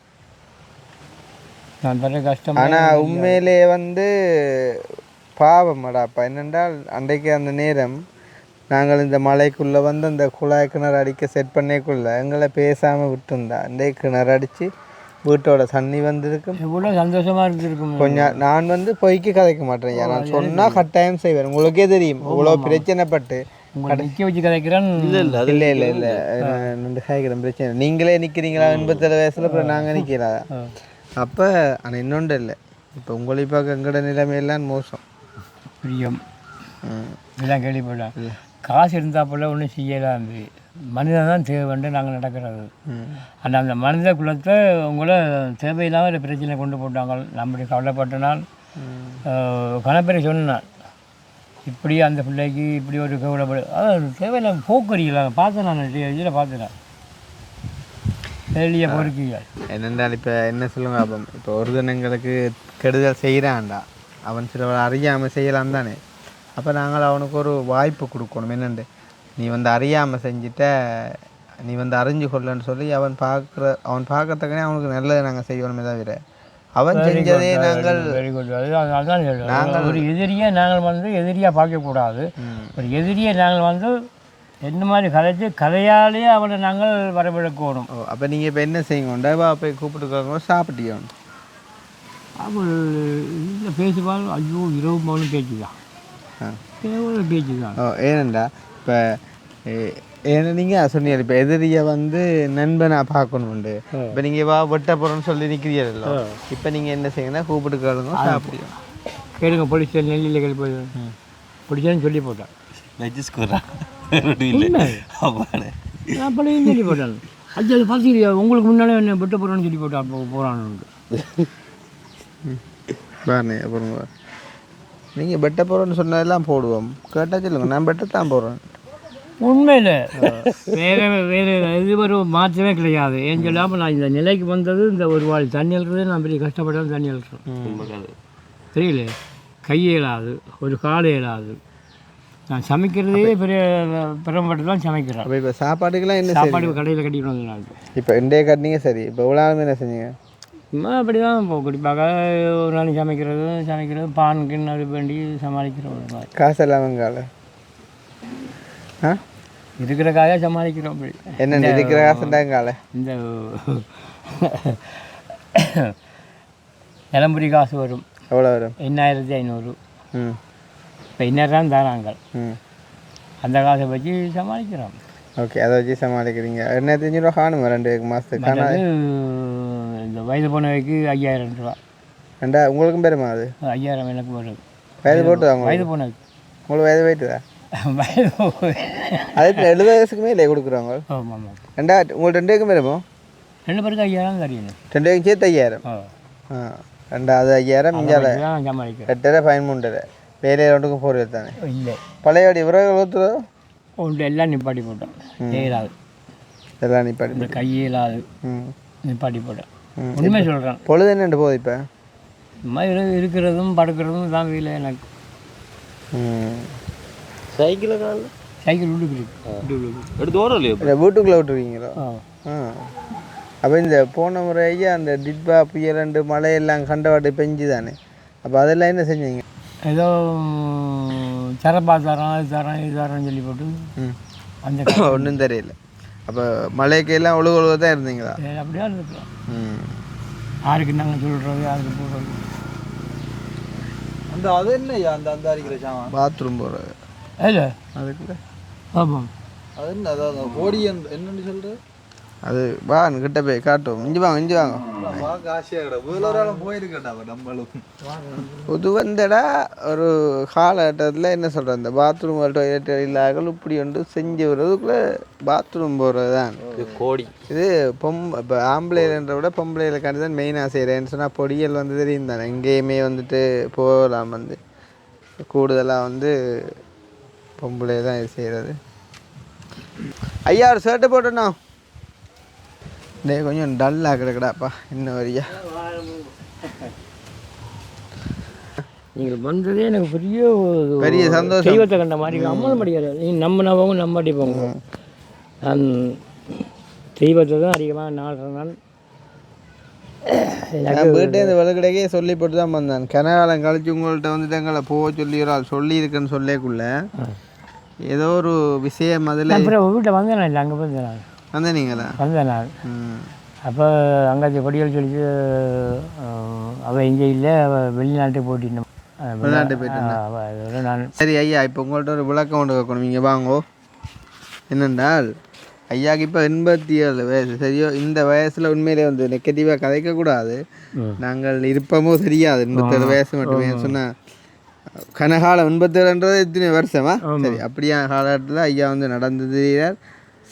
நான் படுற கஷ்டம் ஆனால் உண்மையிலே வந்து பாவம்டாப்பா என்னென்றால் அன்றைக்கு அந்த நேரம் நாங்கள் இந்த மலைக்குள்ளே வந்து அந்த குழாய் கிணறு அடிக்க செட் பண்ணேக்குள்ளே எங்களை பேசாமல் விட்டுருந்தா அன்றைக்கு கிணறு அடித்து வீட்டோட தண்ணி வந்திருக்கும் எவ்வளோ சந்தோஷமாக இருந்திருக்கும் கொஞ்சம் நான் வந்து பொய்க்கு கதைக்க மாட்டேன் நான் சொன்னால் கட்டாயம் செய்வேன் உங்களுக்கே தெரியும் இவ்வளோ பிரச்சனைப்பட்டு நிற்க வச்சு கதைக்கிறேன் இல்லை இல்லை இல்லை இல்லை ரெண்டு காய்க்கிறேன் பிரச்சனை நீங்களே நிற்கிறீங்களா 87 வயசில் அப்புறம் நாங்கள் நிற்கிறா அப்போ ஆனால் இன்னொன்று இல்லை இப்போ உங்களை பார்க்க எங்களோட நிலைமையெல்லாம் மோசம் பிரியம் இதெல்லாம் கேள்விப்பட்டேன் காசு இருந்தால் போல ஒன்றும் செய்யலாம் மனிதன் தான் தேவைன்ட்டு நாங்கள் நடக்கிறது அந்த அந்த மனித குலத்தை உங்களை தேவையில்லாமல் பிரச்சனை கொண்டு போட்டாங்க நம்முடைய கவலைப்பட்டனால் கணப்பேரை சொன்னான் இப்படி அந்த பிள்ளைக்கு இப்படி ஒரு கவலைப்படு அதாவது தேவையில்லாம போக்குறீங்களா பார்த்தேன் நான் இதில் பார்த்தேன் வெளியே பொறுக்கீங்க என்னென்றால் இப்போ என்ன சொல்லுங்க அப்போ இப்போ ஒரு தினங்களுக்கு கெடுதல் செய்கிறான்டா அவன் சில அறியாமல் செய்யலாம் தானே அப்போ நாங்கள் அவனுக்கு ஒரு வாய்ப்பு கொடுக்கணும் என்னண்டு நீ வந்து அறியாமல் செஞ்சுட்ட நீ வந்து அறிஞ்சு கொள்ளன்னு சொல்லி அவன் பார்க்கறதுக்கனே அவனுக்கு நல்லதை நாங்கள் செய்யணுமே தவிர அவன் செஞ்சதே நாங்கள் வெரி குட் அதான் நாங்கள் ஒரு எதிரியை நாங்கள் வந்து எதிரியாக பார்க்கக்கூடாது ஒரு எதிரியை நாங்கள் வந்து என்ன மாதிரி கதைச்சு கதையாலேயே அவனை நாங்கள் வரவிழக்கணும். அப்போ நீங்கள் இப்போ என்ன செய்யுங்கண்டா போய் கூப்பிட்டு சாப்பிட்டியோம் அவள் இல்லை பேசுவாள் ஐயோ இரவு மௌனம் பேச்சு தான் கேவல பேச்சு தான். ஏனண்டா இப்போ ஏன்னா நீங்கள் சொன்னீங்க இப்போ எதிரியை வந்து நண்பனாக பார்க்கணுண்டு இப்போ நீங்கள் வெட்ட போகிறோன்னு சொல்லி நிற்கிறீங்களோ இப்போ நீங்கள் என்ன செய்யுங்கன்னா கூப்பிட்டு கேளுங்க சாப்பிடுவோம் கேளுங்க போலீஸ் நெல்லியில் கேள்வி போய் பிடிச்சேன்னு சொல்லி போட்டான் நான் பழைய சொல்லி போட்டான் அது அது பார்த்தீங்க உங்களுக்கு முன்னாலே என்ன வெட்ட போகிறோன்னு சொல்லி போட்டான் போகிறான்னு பாருங்க அப்புறம் நீங்கள் வெட்ட போகிறோன்னு சொன்னதெல்லாம் போடுவோம் கேட்டால் சொல்லுங்க நான் வெட்டத்தான் போகிறேன் உண்மையில் வேறு இது ஒரு மாற்றமே கிடையாது. ஏன் சொல்லாமல் நான் இந்த நிலைக்கு வந்தது இந்த ஒரு வாழ் தண்ணி எழுறதே நான் பெரிய கஷ்டப்பட்டாலும் தண்ணி எழுறேன் தெரியல கை இயலாது ஒரு காலை இயலாது நான் சமைக்கிறதே பெரிய பெரும்பட்டு தான் சமைக்கிறேன். அப்போ இப்போ சாப்பாட்டுக்கெல்லாம் என்ன சாப்பாடு கடையில் கட்டிட்டு வந்து நான் இப்போ இன்றைய கட்டினீங்க சரி இப்போ இவ்வளோ நாளுமே என்ன செஞ்சீங்க அப்படி தான் இப்போ குறிப்பாக ஒரு நாளைக்கு சமைக்கிறது பானுக்கு அது வேண்டி சமாளிக்கிறோம் ஒரு மாதிரி காசு இல்லாமங்கால ஆ இருக்கிற காயாக சமாளிக்கிறோம். அப்படி என்ன இருக்கிற காசுண்டாங்கால இந்த நிலம்புரி காசு வரும் எவ்வளோ வரும் 8500 ம் இப்போ இன்னும் தராங்க அந்த காசை வச்சு சமாளிக்கிறோம். ஓகே அதை வச்சு சமாளிக்கிறீங்க. 2500 ரூபா காணுமா 2 மாதத்துக்கு ஆனால் இந்த வயது போனவைக்கு 5000 ரூபா ரெண்டா உங்களுக்கும் பெருமா அது 5000 எனக்கு வருது வயது போட்டுதா வயது போனதுக்கு உங்களுக்கு வயது போயிட்டுதா வயது அதுக்கு 70 வயசுக்குமே இல்லை கொடுக்குறாங்க. ஆமாம் ஆமாம் ரெண்டா உங்களுக்கு 2 பேருக்கும் பெருமோ 2 பேருக்கு 5000 தெரியும் 2 பேருக்கும் சேர்த்து 5000 ரெண்டாவது 5000 இஞ்சால சமாளிக்கிறேன் 8,500 13,000 வேலையில் ஒன்றுக்கும் போகிறது தானே இல்லை பழையபடி விறகு ஊற்றுறதோ ஒன்று எல்லாம் நிப்பாட்டி போட்டோம் இயலாது எல்லாம் நிப்பாட்டி இந்த கையிலாது நிப்பாட்டி போட்டேன் உண்மை சொல்கிறேன். பொழுது என்னண்டு போகுது இப்போ சும்மா இருக்கிறதும் படுக்கிறதும் தான் வீட்டில் எனக்கு சைக்கிள் வீட்டுக்கு எடுத்து ஓரம் இல்லையா இல்லை வீட்டுக்குள்ளே விட்டுருக்கீங்களோ அப்போ இந்த போன முறையே அந்த டிட்பா புயல் 2 மழையெல்லாம் கண்டவாட்டு பெஞ்சு தானே அப்போ அதெல்லாம் என்ன செஞ்சீங்க ஏதோ சரப்பா தரோம் அது தரோம் இது தரோன்னு சொல்லி போட்டு அந்த ஒன்றும் தெரியல. அப்போ மழைக்கெல்லாம் ஒழுக தான் இருந்தீங்களா அப்படியா இருந்துக்கலாம். யாருக்கு நாங்கள் சொல்கிறது யாருக்கு போடுறது அந்த அது என்னையா அந்த அந்த அரிக்கிற சாமான் பாத்ரூம் போகிறது இல்லை அதுக்குள்ள ஆமாம் அது என்ன அதான் கோடி என்னன்னு சொல்கிறது அது வாங்க கிட்ட போய் காட்டும் இஞ்சி வாங்க பார்க்க ஆசையாக கிட்ட வேலூராலும் போயிருக்கேன்டா நம்மளும் புது வந்தடா ஒரு காலகட்டத்தில் என்ன சொல்கிறேன் இந்த பாத்ரூம் டாய்லெட் இல்லாமல் இப்படி ஒன்று செஞ்சு வர்றதுக்குள்ளே பாத்ரூம் போகிறது தான் கோடி இது இப்போ ஆம்பளைன்ற விட பொம்பளைகளுக்காண்டி தான் மெயினாக செய்கிறேன்னு சொன்னால் பொடியல் வந்து தெரியும் தானே எங்கேயுமே வந்துட்டு போகலாம் வந்து கூடுதலாக வந்து பொம்பளை தான் இது செய்கிறது. ஐயா ஒரு ஷர்ட்டு போட்டோண்ணா டே கொஞ்சம் டல்லாக கிடக்குடாப்பா இன்னும் வரியா நீங்கள் வந்ததே எனக்கு பெரிய சந்தோஷம் தெய்வத்தை கண்ட மாதிரி அம்மன முடியாது. நீங்கள் நம்பினவங்க நம்பாட்டி போங்க. நான் தெய்வத்தை தான் அதிகமாக நாடுறேன். நான் போயிட்டு இந்த விளக்கடைக்கே சொல்லி போட்டு தான் வந்தேன். கனகாலம் கழிச்சு உங்கள்கிட்ட வந்துட்டு எங்களை போக சொல்லிடுறாள் சொல்லியிருக்கேன்னு சொல்லேக்குள்ள ஏதோ ஒரு விஷயம் அதில் அப்புறம் வீட்டை வந்தேன் இல்லை அங்கே போய் நான் வந்தீங்களா வந்தேன் நான். அப்போ அங்கே கொடிகள் சொல்லிட்டு அவள் இங்கே இல்லை அவள் வெளிநாட்டுக்கு போட்டிருந்தோம் வெளிநாட்டு போயிட்டு நான். சரி ஐயா இப்போ உங்கள்கிட்ட ஒரு விளக்கம் கொண்டு வைக்கணும். இங்கே வாங்கோ என்னென்றால் ஐயாவுக்கு இப்போ 87 வயசு சரியோ. இந்த வயசில் உண்மையிலே வந்து நெகட்டிவாக கதைக்கக்கூடாது. நாங்கள் இருப்பமோ தெரியாது 87 வயசு மட்டுமே சொன்னால் கனகாலம் 87ன்றது எத்தனை வருஷமா சரி அப்படியா காலகட்டத்தில் ஐயா வந்து நடந்து தெரிகிறார்.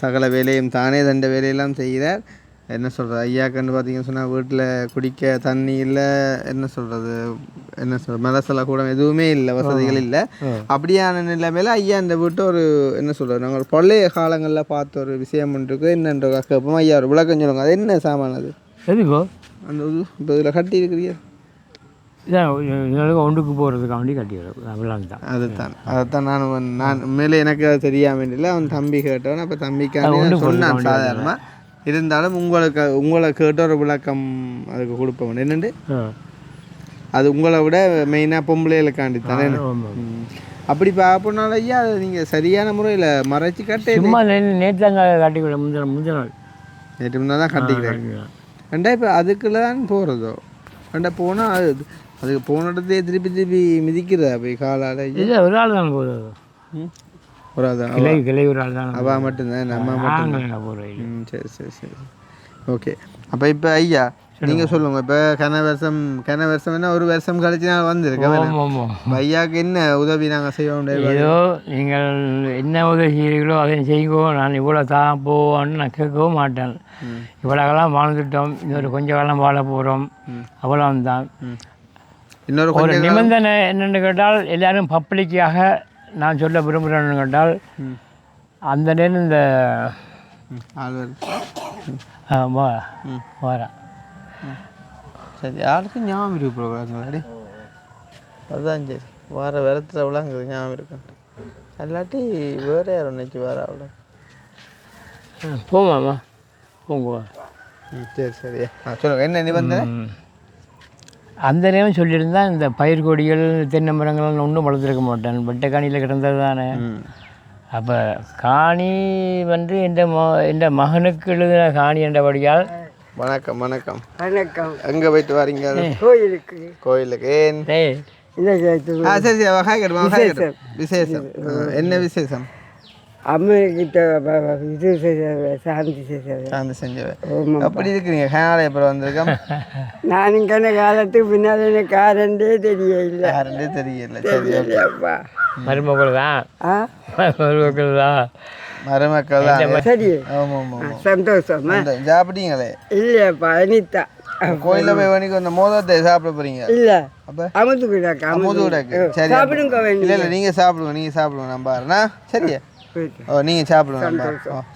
சகல வேலையும் தானே தண்ட வேலையெல்லாம் செய்கிறார். என்ன சொல்கிறது ஐயாக்கன்னு பார்த்தீங்கன்னு சொன்னால் வீட்டில் குடிக்க தண்ணி இல்லை என்ன சொல்கிறது மலசல கூட எதுவுமே இல்லை வசதிகள் இல்லை அப்படியான நிலைமையில் ஐயா இந்த வீட்டு ஒரு என்ன சொல்கிறது நாங்கள் ஒரு பழைய காலங்களில் பார்த்த ஒரு விஷயம் இருக்குது என்னன்ற கேட்போம் ஐயா ஒரு விளக்கம் சொல்லுங்க அது என்ன சாமான் அது எதுக்கோ அந்த இப்போ இதில் கட்டி இருக்கிறீங்க இதான் ஒன்றுக்கு போகிறதுக்காண்டி கட்டிடுறோம் அப்படிலாம் தான் அதைத்தான் நான் உண்மையிலே எனக்கு அது தெரியாமல் இல்லை அவன் தம்பி கேட்டவன் அப்போ தம்பிக்காண்டி சொன்னான் சாதாரணமாக இருந்தாலும் உங்களை கேட்ட ஒரு விளக்கம் அதுக்கு கொடுப்பவன் என்னண்டு அது உங்களை விட மெயினாக பொம்பளைகளுக்காண்டி தானே அப்படி பார்ப்போனால ஐயா அது நீங்கள் சரியான முறையில் மறைச்சி கட்ட சும்மா நேற்று தாங்க கட்டிக்கிறேன் முந்தின நாள் நேற்று முன்னா தான் கட்டிக்கிறேன் ரெண்டா இப்போ அதுக்குள்ள தான் போகிறதோ ரெண்டா போனால் அதுக்கு போன இடத்தையே திருப்பி மிதிக்கிறதா போய் காலால் இல்லை ஒரு ஆள் தான் போகுது ஒரு ஆள் தான் கிளை ஒரு ஆள் தான் அவள் மட்டும்தான் நம்ம மட்டும் போகிறேன் சரி ஓகே அப்போ இப்போ ஐயா நீங்கள் சொல்லுங்கள் இப்போ கன வருஷம் என்ன ஒரு வருஷம் கழிச்சு நான் வந்திருக்கேன் ஐயாவுக்கு என்ன உதவி நாங்கள் செய்வோம் ஏதோ நீங்கள் என்ன உதவி செய்கிறீங்களோ அதை செய்யுங்கோ நான் இவ்வளோ தான் போவோன்னு நான் கேட்கவும் மாட்டேன் இவ்வளோ காலம் வாழ்ந்துட்டோம் இன்னொரு கொஞ்ச காலம் வாழ போகிறோம் அவ்வளோ தான் இன்னொரு ஒரு நிபந்தனை என்னென்னு கேட்டால் எல்லோரும் பப்ளிக்காக நான் சொல்ல விரும்புகிறேன்னு கேட்டால் அந்த நேரம் இந்த வரேன் சரி யாருக்கும் ஞாபகம் இருக்கு ப்ரோக்ராம்டி அதுதான் சரி வர விரத்தில் அவ்வளோங்க ஞாபகம் இருக்கு அல்லாட்டி வேறு யாரும் இன்னைக்கு வேறு அவ்வளோ போமாம்மா போங்க சரி சொல்லுங்கள் என்ன நிபந்தனை அந்த நேரம் சொல்லியிருந்தா இந்த பயிர் கொடிகள் தென்னை மரங்கள் ஒன்றும் வளர்த்துருக்க மாட்டேன் வெட்டைக்காணியில் கிடந்தது தானே அப்போ காணி வந்து என் மகனுக்கு எழுதின காணி என்றபடியால் வணக்கம் எங்கே போயிட்டு வரீங்க கோயிலுக்கு ஏன் சரி விசேஷம் என்ன விசேஷம் அம்மைக்கிட்ட இது சாந்தி செஞ்சவ அப்படி இருக்கிறீங்க கனாலய அப்புறம் வந்திருக்கோம் நானும் கண்ண காலத்துக்கு பின்னால் எனக்கு காரண்டே தெரியல சரி மருமக்கள் தான் சரி ஆமாம் சந்தோஷமா சாப்பிட்டீங்களே இல்லையாப்பா அனிதா கோயிலில் போய் வணிக்கு அந்த மோதத்தை சாப்பிட போறீங்க இல்லை அப்போ அமுது விடாக்கு சரி சாப்பிடுங்க இல்லை நீங்கள் சாப்பிடுங்க நான் பாருண்ணா சரியா நீங்கள் சாப்பிடுங்க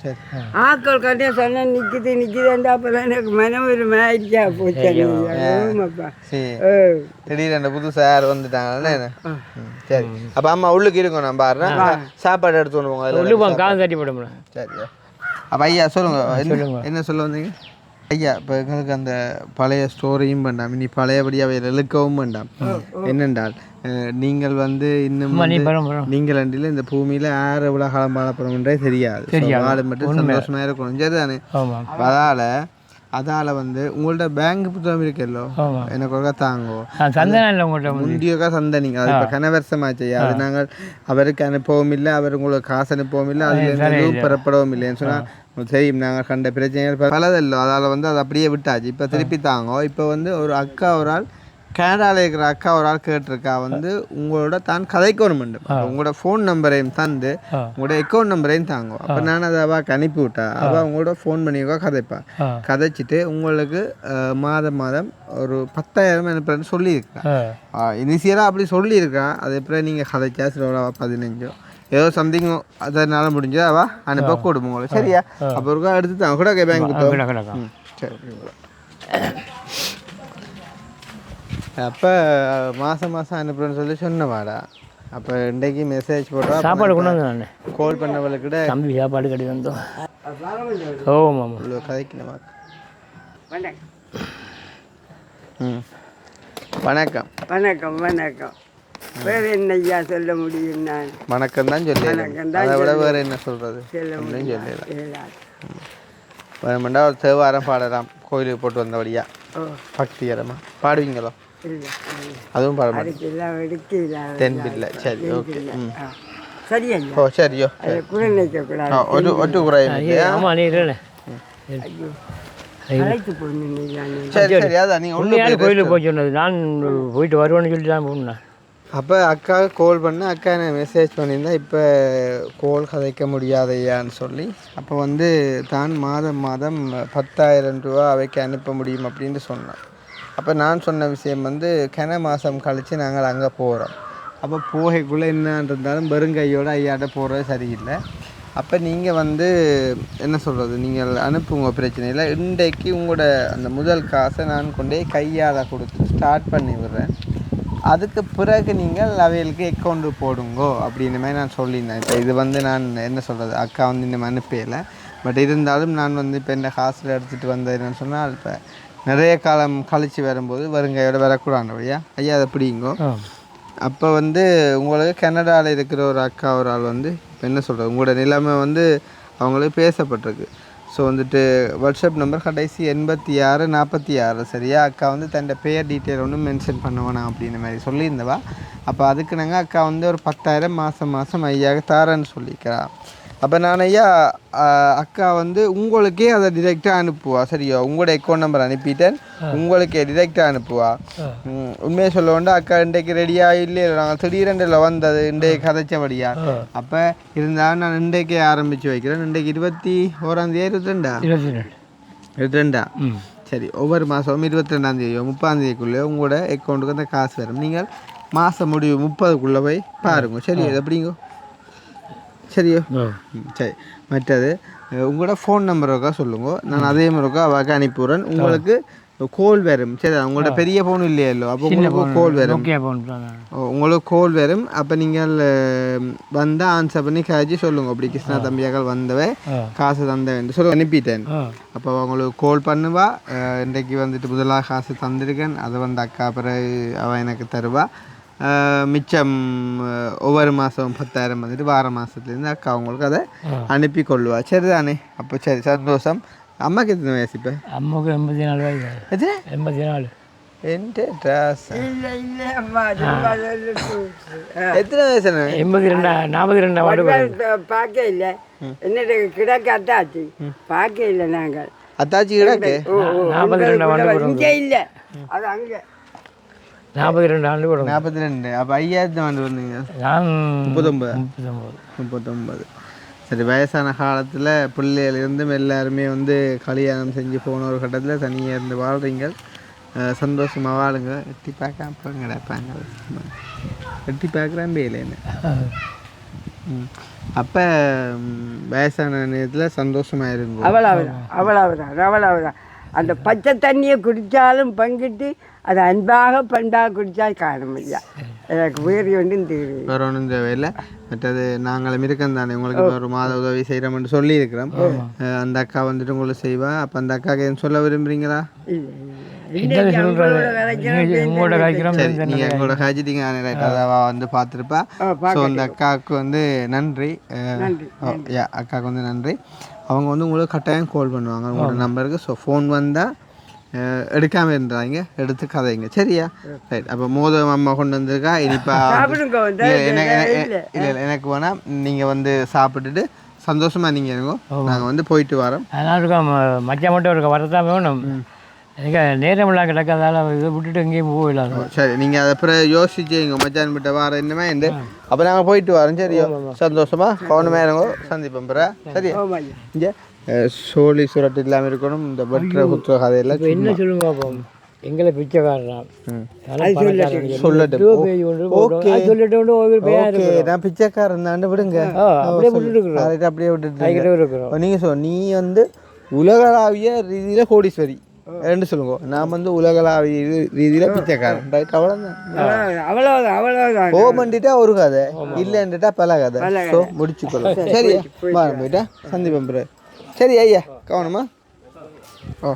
சரி ஆக்கள் கண்டியா சொன்ன நிற்குதுண்டா அப்போதான் எனக்கு மனம் ஒரு மாதிரியா போச்சாப்பா திடீர்னு புதுசாக யார் வந்துட்டாங்களே சரி அப்போ அம்மா உள்ளுக்கு இருக்கும் நான் பாருண்ணா சாப்பாடு எடுத்து கொண்டு போங்க காலம் தட்டி போட முடியும் சரியா அப்போ ஐயா சொல்லுங்கள் என்ன சொல்ல வந்தீங்க ஐயா இப்போ எங்களுக்கு அந்த பழைய ஸ்டோரியும் வேண்டாம் இனி பழையபடியாக இழுக்கவும் வேண்டாம் என்னென்றால் நீங்கள் வந்து இன்னும் நீங்கள் அண்டில் இந்த பூமியில் யார் எவ்வளோ காலம் வாழ போகிறோம்ன்றே தெரியாது வாழ மட்டும் சந்தோஷமாக இருக்கணும் சரி தானே அதால் வந்து உங்கள்ட்ட பேங்க் புத்தகம் இருக்கല്ലോ எனக்கு ஒரு தாங்கோ முந்தியோக்கா சந்தை நீங்கள் அது இப்போ கனவர்ஷமாச்சு அது நாங்கள் அவருக்கு அனுப்பவும் இல்லை அவர் உங்களுக்கு காசு அனுப்பவும் இல்லை அதுலேருந்து பெறப்படவும் இல்லைன்னு சொன்னால் தெரியும் நாங்கள் கண்ட பிரச்சனைகள் பலதில்லை அதால் வந்து அதை அப்படியே விட்டாச்சு இப்போ திருப்பி தாங்கோ இப்போ வந்து ஒரு அக்கா ஒரு ஆள் கனடாவில் இருக்கிற அக்கா ஒரு ஆள் கேட்டிருக்கா வந்து உங்களோட தான் கதைக்கணும் உங்களோட ஃபோன் நம்பரையும் தந்து உங்களோட அக்கௌண்ட் நம்பரையும் தாங்க அப்போ நான் அதை அவள் அனுப்பி விட்டா அவள் உங்களோட ஃபோன் பண்ணிக்கோ கதைப்பாள் கதைச்சிட்டு உங்களுக்கு மாதம் ஒரு 10,000 அனுப்புறேன்னு சொல்லியிருக்கேன் இனிஷியலாக அப்படி சொல்லியிருக்கான் அது எப்படி நீங்கள் கதைச்சா சில 15 ஏதோ சம்திங் அதனால முடிஞ்சு அவள் அனுப்ப கூடும் உங்களுக்கு சரியா அப்போ இருக்கா எடுத்து தாங்க கூட பேங்க் சரி அப்போ மாதம் அனுப்புறேன்னு சொல்லி சொன்னவாடா அப்போ இன்றைக்கு மெசேஜ் போட்டா சாப்பாடு கொண்டு வந்து நான் கால் பண்ணவளுக்கிட்ட தம்பி சாப்பாடு கட்டி வந்தோம் இவ்வளோ கதைக்கணுமா வணக்கம் வேறு என்ன ஐயா சொல்ல முடியும் நான் வணக்கம் தான் சொல்லி அதை விட வேறு என்ன சொல்கிறது சொல்லிடலாம் வேணுமெண்டா ஒரு தேவாரம் பாடலாம் கோயிலுக்கு போட்டு வந்தபடியா பக்திகரமாக பாடுவீங்களோ அதுவும் பாட மாட்டேன் தென்பில்லை சரி ஓகே சரியா ஓ சரியோ ஒட்டு குறையும் சரி சரி அதான் நீங்கள் கோயிலுக்கு போய் சொன்னது நான் போயிட்டு வருவேன்னு சொல்லி தான் போனேன் அப்போ அக்காவுக்கு கால் பண்ண அக்கா எனக்கு மெசேஜ் பண்ணியிருந்தா இப்போ கால் கதைக்க முடியாதையான்னு சொல்லி அப்போ வந்து தான் மாதம் 10,000 ரூபா அவைக்கு அனுப்ப முடியும் அப்படின்னு சொன்னான். அப்போ நான் சொன்ன விஷயம் வந்து கன மாதம் கழித்து நாங்கள் அங்கே போகிறோம். அப்போ போகைக்குள்ளே என்னன்னு இருந்தாலும் வெறுங்கையோடு ஐயாட்ட போகிறது சரியில்லை. அப்போ நீங்கள் வந்து என்ன சொல்கிறது, நீங்கள் அனுப்புங்க பிரச்சனை இல்லை. இன்றைக்கு உங்களோட அந்த முதல் காசை நான் கொண்டே கையால் கொடுத்து ஸ்டார்ட் பண்ணி விடுறேன். அதுக்கு பிறகு நீங்கள் அவைகளுக்கு அக்கௌண்ட்டு போடுங்கோ அப்படின்னு மாதிரி நான் சொல்லியிருந்தேன். இப்போ இது வந்து நான் என்ன சொல்கிறது, அக்கா வந்து இன்னும் அனுப்பலை. பட் இருந்தாலும் நான் வந்து இப்போ என்ன காசில் எடுத்துகிட்டு வந்தது என்னன்னு சொன்னால் இப்போ நிறைய காலம் கழித்து வரும்போது வருங்கையோட வரக்கூடாது ஐயா ஐயா அதை பிடிங்கோ. அப்போ வந்து உங்களுக்கு கனடாவில் இருக்கிற ஒரு அக்கா ஒரு ஆள் வந்து இப்போ என்ன சொல்கிறது, உங்களோட நிலைமை வந்து அவங்களுக்கு பேசப்பட்டிருக்கு. ஸோ வந்துட்டு வாட்ஸ்அப் நம்பர் கடைசி 8646 சரியா. அக்கா வந்து தன்னோட பேர் டீட்டெயில் ஒன்றும் மென்ஷன் பண்ணுவேனா அப்படின்னு மாதிரி சொல்லியிருந்தவா. அப்போ அதுக்கு நாங்கள் அக்கா வந்து ஒரு 10,000 மாதம் ஐயாவுக்கு தாரேன்னு சொல்லிக்கிறா. அப்போ நான் ஐயா அக்கா வந்து உங்களுக்கே அதை டிரெக்டாக அனுப்புவா சரியா. உங்களோட அக்கௌண்ட் நம்பர் அனுப்பிட்டேன், உங்களுக்கே டிரெக்டாக அனுப்புவா. உண்மையை சொல்ல வேண்டாம், அக்கா இன்றைக்கு ரெடியாக இல்லை, நாங்கள் திடீரெண்டில் வந்தது இன்றைக்கு கதைச்சபடியா. அப்போ இருந்தாலும் நான் இன்றைக்கே ஆரம்பித்து வைக்கிறேன். இன்றைக்கு 21 22 சரி. ஒவ்வொரு மாதமும் 22 30 உங்களோட அக்கௌண்ட்டுக்கு அந்த காசு வரும். நீங்கள் மாதம் முடிவு 30 போய் பாருங்க சரி. இது எப்படிங்கோ சரியோ சரி. மற்றது உங்களோட ஃபோன் நம்பருக்கா சொல்லுங்க, நான் அதே மாதிரிக்கா அவருக்கு அனுப்பிவிட்றேன். உங்களுக்கு கோல் வரும் சரி. உங்களோட பெரிய ஃபோன் இல்லையல்லோ, அப்போ உங்களுக்கு கோல் வரும். உங்களுக்கு கோல் வரும். அப்போ நீங்கள் வந்தால் ஆன்சர் பண்ணி காய்ச்சி சொல்லுங்க, அப்படி கிருஷ்ணா தம்பியாக்கள் வந்தவை காசு தந்தவன் சொல்லி அனுப்பிட்டேன். அப்போ அவங்களுக்கு கால் பண்ணுவா. இன்றைக்கு வந்துட்டு முதலாக காசு தந்திருக்கேன், அதை வந்து அக்கா பிறகு அவள் எனக்கு தருவா. மிச்சம் ஒவ்வொரு மாதம் 10,000 வந்துட்டு வார மாதத்துலேருந்து அக்கா அவங்களுக்கு அதை அனுப்பி கொள்ளுவா சரி தானே. அப்போ சரி சந்தோஷம். அம்மாவுக்கு எத்தனை வயசு இப்போ? அம்மாவுக்கு 84 வயசு. எது 84? என்கிட்ட ட்ராஸ் எத்தனை வயசு? 42 பார்க்க இல்லை என்ன கிடக்கு அத்தாச்சி பார்க்க இல்லை நாங்கள். அத்தாச்சி கிடக்கு 42 இங்கே இல்லை, அது அங்கே 42 ஆண்டு கூட 42. அப்போ 5,000 ஆண்டு வந்தீங்க. நான் 39. சரி. வயசான காலத்தில் பிள்ளைகளிருந்தும் எல்லாருமே வந்து கல்யாணம் செஞ்சு போன ஒரு கட்டத்தில் தனியாக இருந்து வாழ்கிறீங்க. சந்தோஷமாக வாழுங்க. எட்டி பார்க்காம கிடப்பாங்க, எட்டி பார்க்குறேன் பேலேன்னு. அப்போ வயசான நேரத்தில் சந்தோஷமாக இருங்க. அவ்வளவுதான். அந்த பச்சை தண்ணியை குடித்தாலும் பங்கிட்டு அது அன்பாக பண்பாக குடித்தா காணும் ஐயா. எனக்கு வேறு ஒன்றும் தெரியும், வேறு ஒன்றும் தேவையில்லை. மற்றது நாங்களும் இருக்கோம் தானே, உங்களுக்கு ஒரு மாத உதவி செய்கிறோம்னு சொல்லியிருக்கிறோம். அந்த அக்கா வந்துட்டு உங்களுக்கு செய்வா. அப்போ அந்த அக்காவுக்கு எதுவும் சொல்ல விரும்புகிறீங்களா? சரி, நீங்கள் எங்களோட காய்ச்சிட்டீங்க, அதை வந்து பார்த்துருப்பா. ஸோ அந்த அக்காவுக்கு வந்து நன்றி. அக்காவுக்கு வந்து நன்றி. அவங்க வந்து உங்களுக்கு கட்டாயம் கால் பண்ணுவாங்க உங்களோட நம்பருக்கு. ஸோ ஃபோன் வந்தால் எடுக்காமல் இருந்தாங்க, எடுத்து கதைங்க சரியா. ரைட். அப்போ மோதம் அம்மா கொண்டு வந்திருக்கா. இனிப்பா இல்லை எனக்கு வேணால் நீங்கள் வந்து சாப்பிட்டுட்டு சந்தோஷமாக நீங்கள் இருங்க. நாங்கள் வந்து போயிட்டு வரோம். அதனால் இருக்கோம் மச்சா மட்டும் இருக்க வரதான் வேணும். எனக்கு நேரம் எல்லாம் கிடக்காதால இதை விட்டுட்டு எங்கேயும் போயிடலாம். சரி, நீங்கள் அதை அப்புறம் யோசிச்சு எங்கள் மச்சான் விட்ட வாரம் என்னமே இந்த அப்போ நாங்கள் போயிட்டு வரோம் சரியா. சந்தோஷமாக கவனமாக இருங்கோ. சந்திப்போம் பிற சரியா. இங்கே சோழி சுரட்டு இல்லாமல் இருக்கணும். இந்த வெற்ற குற்ற கதையெல்லாம் என்ன சொல்லுங்க அப்போ எங்களை பிச்சைக்காரன் நான் பிச்சைக்காரன் தான் விடுங்க. அப்படியே விட்டுட்டு நீங்கள் நீ வந்து உலகளாவிய ரீதியில் கோடீஸ்வரி ரெண்டு சொல்லுங்க. நான் வந்து உலகளாவிய ரீதியில் பிச்சைக்காரன். ரைட். அவ்வளோதான். ஓமண்டிட்டா ஒரு கதை, இல்லைன்னுட்டா பல கதை. ஸோ முடிச்சுக்கொள்ளும் சரி. வாங்க போயிட்டா சந்திப்போம் பிற சரி. ஐயா கவனமா. ஓ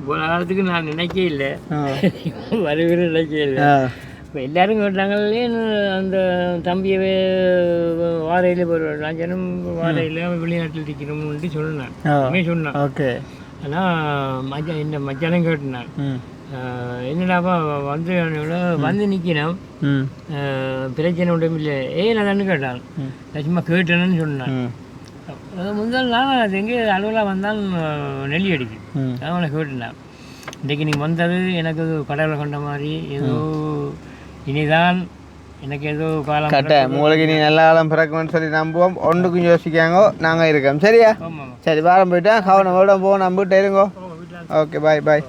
இவ்வளோ காலத்துக்கு நான் நினைக்கவே இல்லை, வருவேன்னு நினைக்கவே இல்லை. இப்போ எல்லோரும் கேட்டாங்களே அந்த தம்பியவே வாரையில் போடுவேன். நான் ஜனம் வாரையில் வெளிநாட்டில் இருக்கணும்னு சொன்னேன் சொன்னான். ஓகே. ஆனால் இந்த மச்சானம் கேட்டேன், என்னடாப்பா வந்து நிற்கணும் பிரச்சனை ஒன்றும் இல்லை. நான் தானே கேட்டான், சும்மா கேட்டேன்னு சொன்னான். முதல் நாள் அது எங்கே அலுவலாக வந்தால் நெல்லி அடிக்கு அதான் உனக்கு கேட்டுனேன். இன்றைக்கு நீ வந்தது எனக்கு கடவுளை கொண்ட மாதிரி ஏதோ இனிதான் எனக்கு ஏதோ காலம் கரெக்டாக உங்களுக்கு நீ நல்ல காலம் பிறக்கும்னு சொல்லி நம்புவோம். ஒன்றுக்கும் யோசிக்காங்க, நாங்கள் இருக்கோம். சரியா? ஆமாம். சரி, வாரம் போயிட்டா கவனமோட போவோம். நம்பிட்டு இருங்கோ. ஓகே, பாய் பாய்.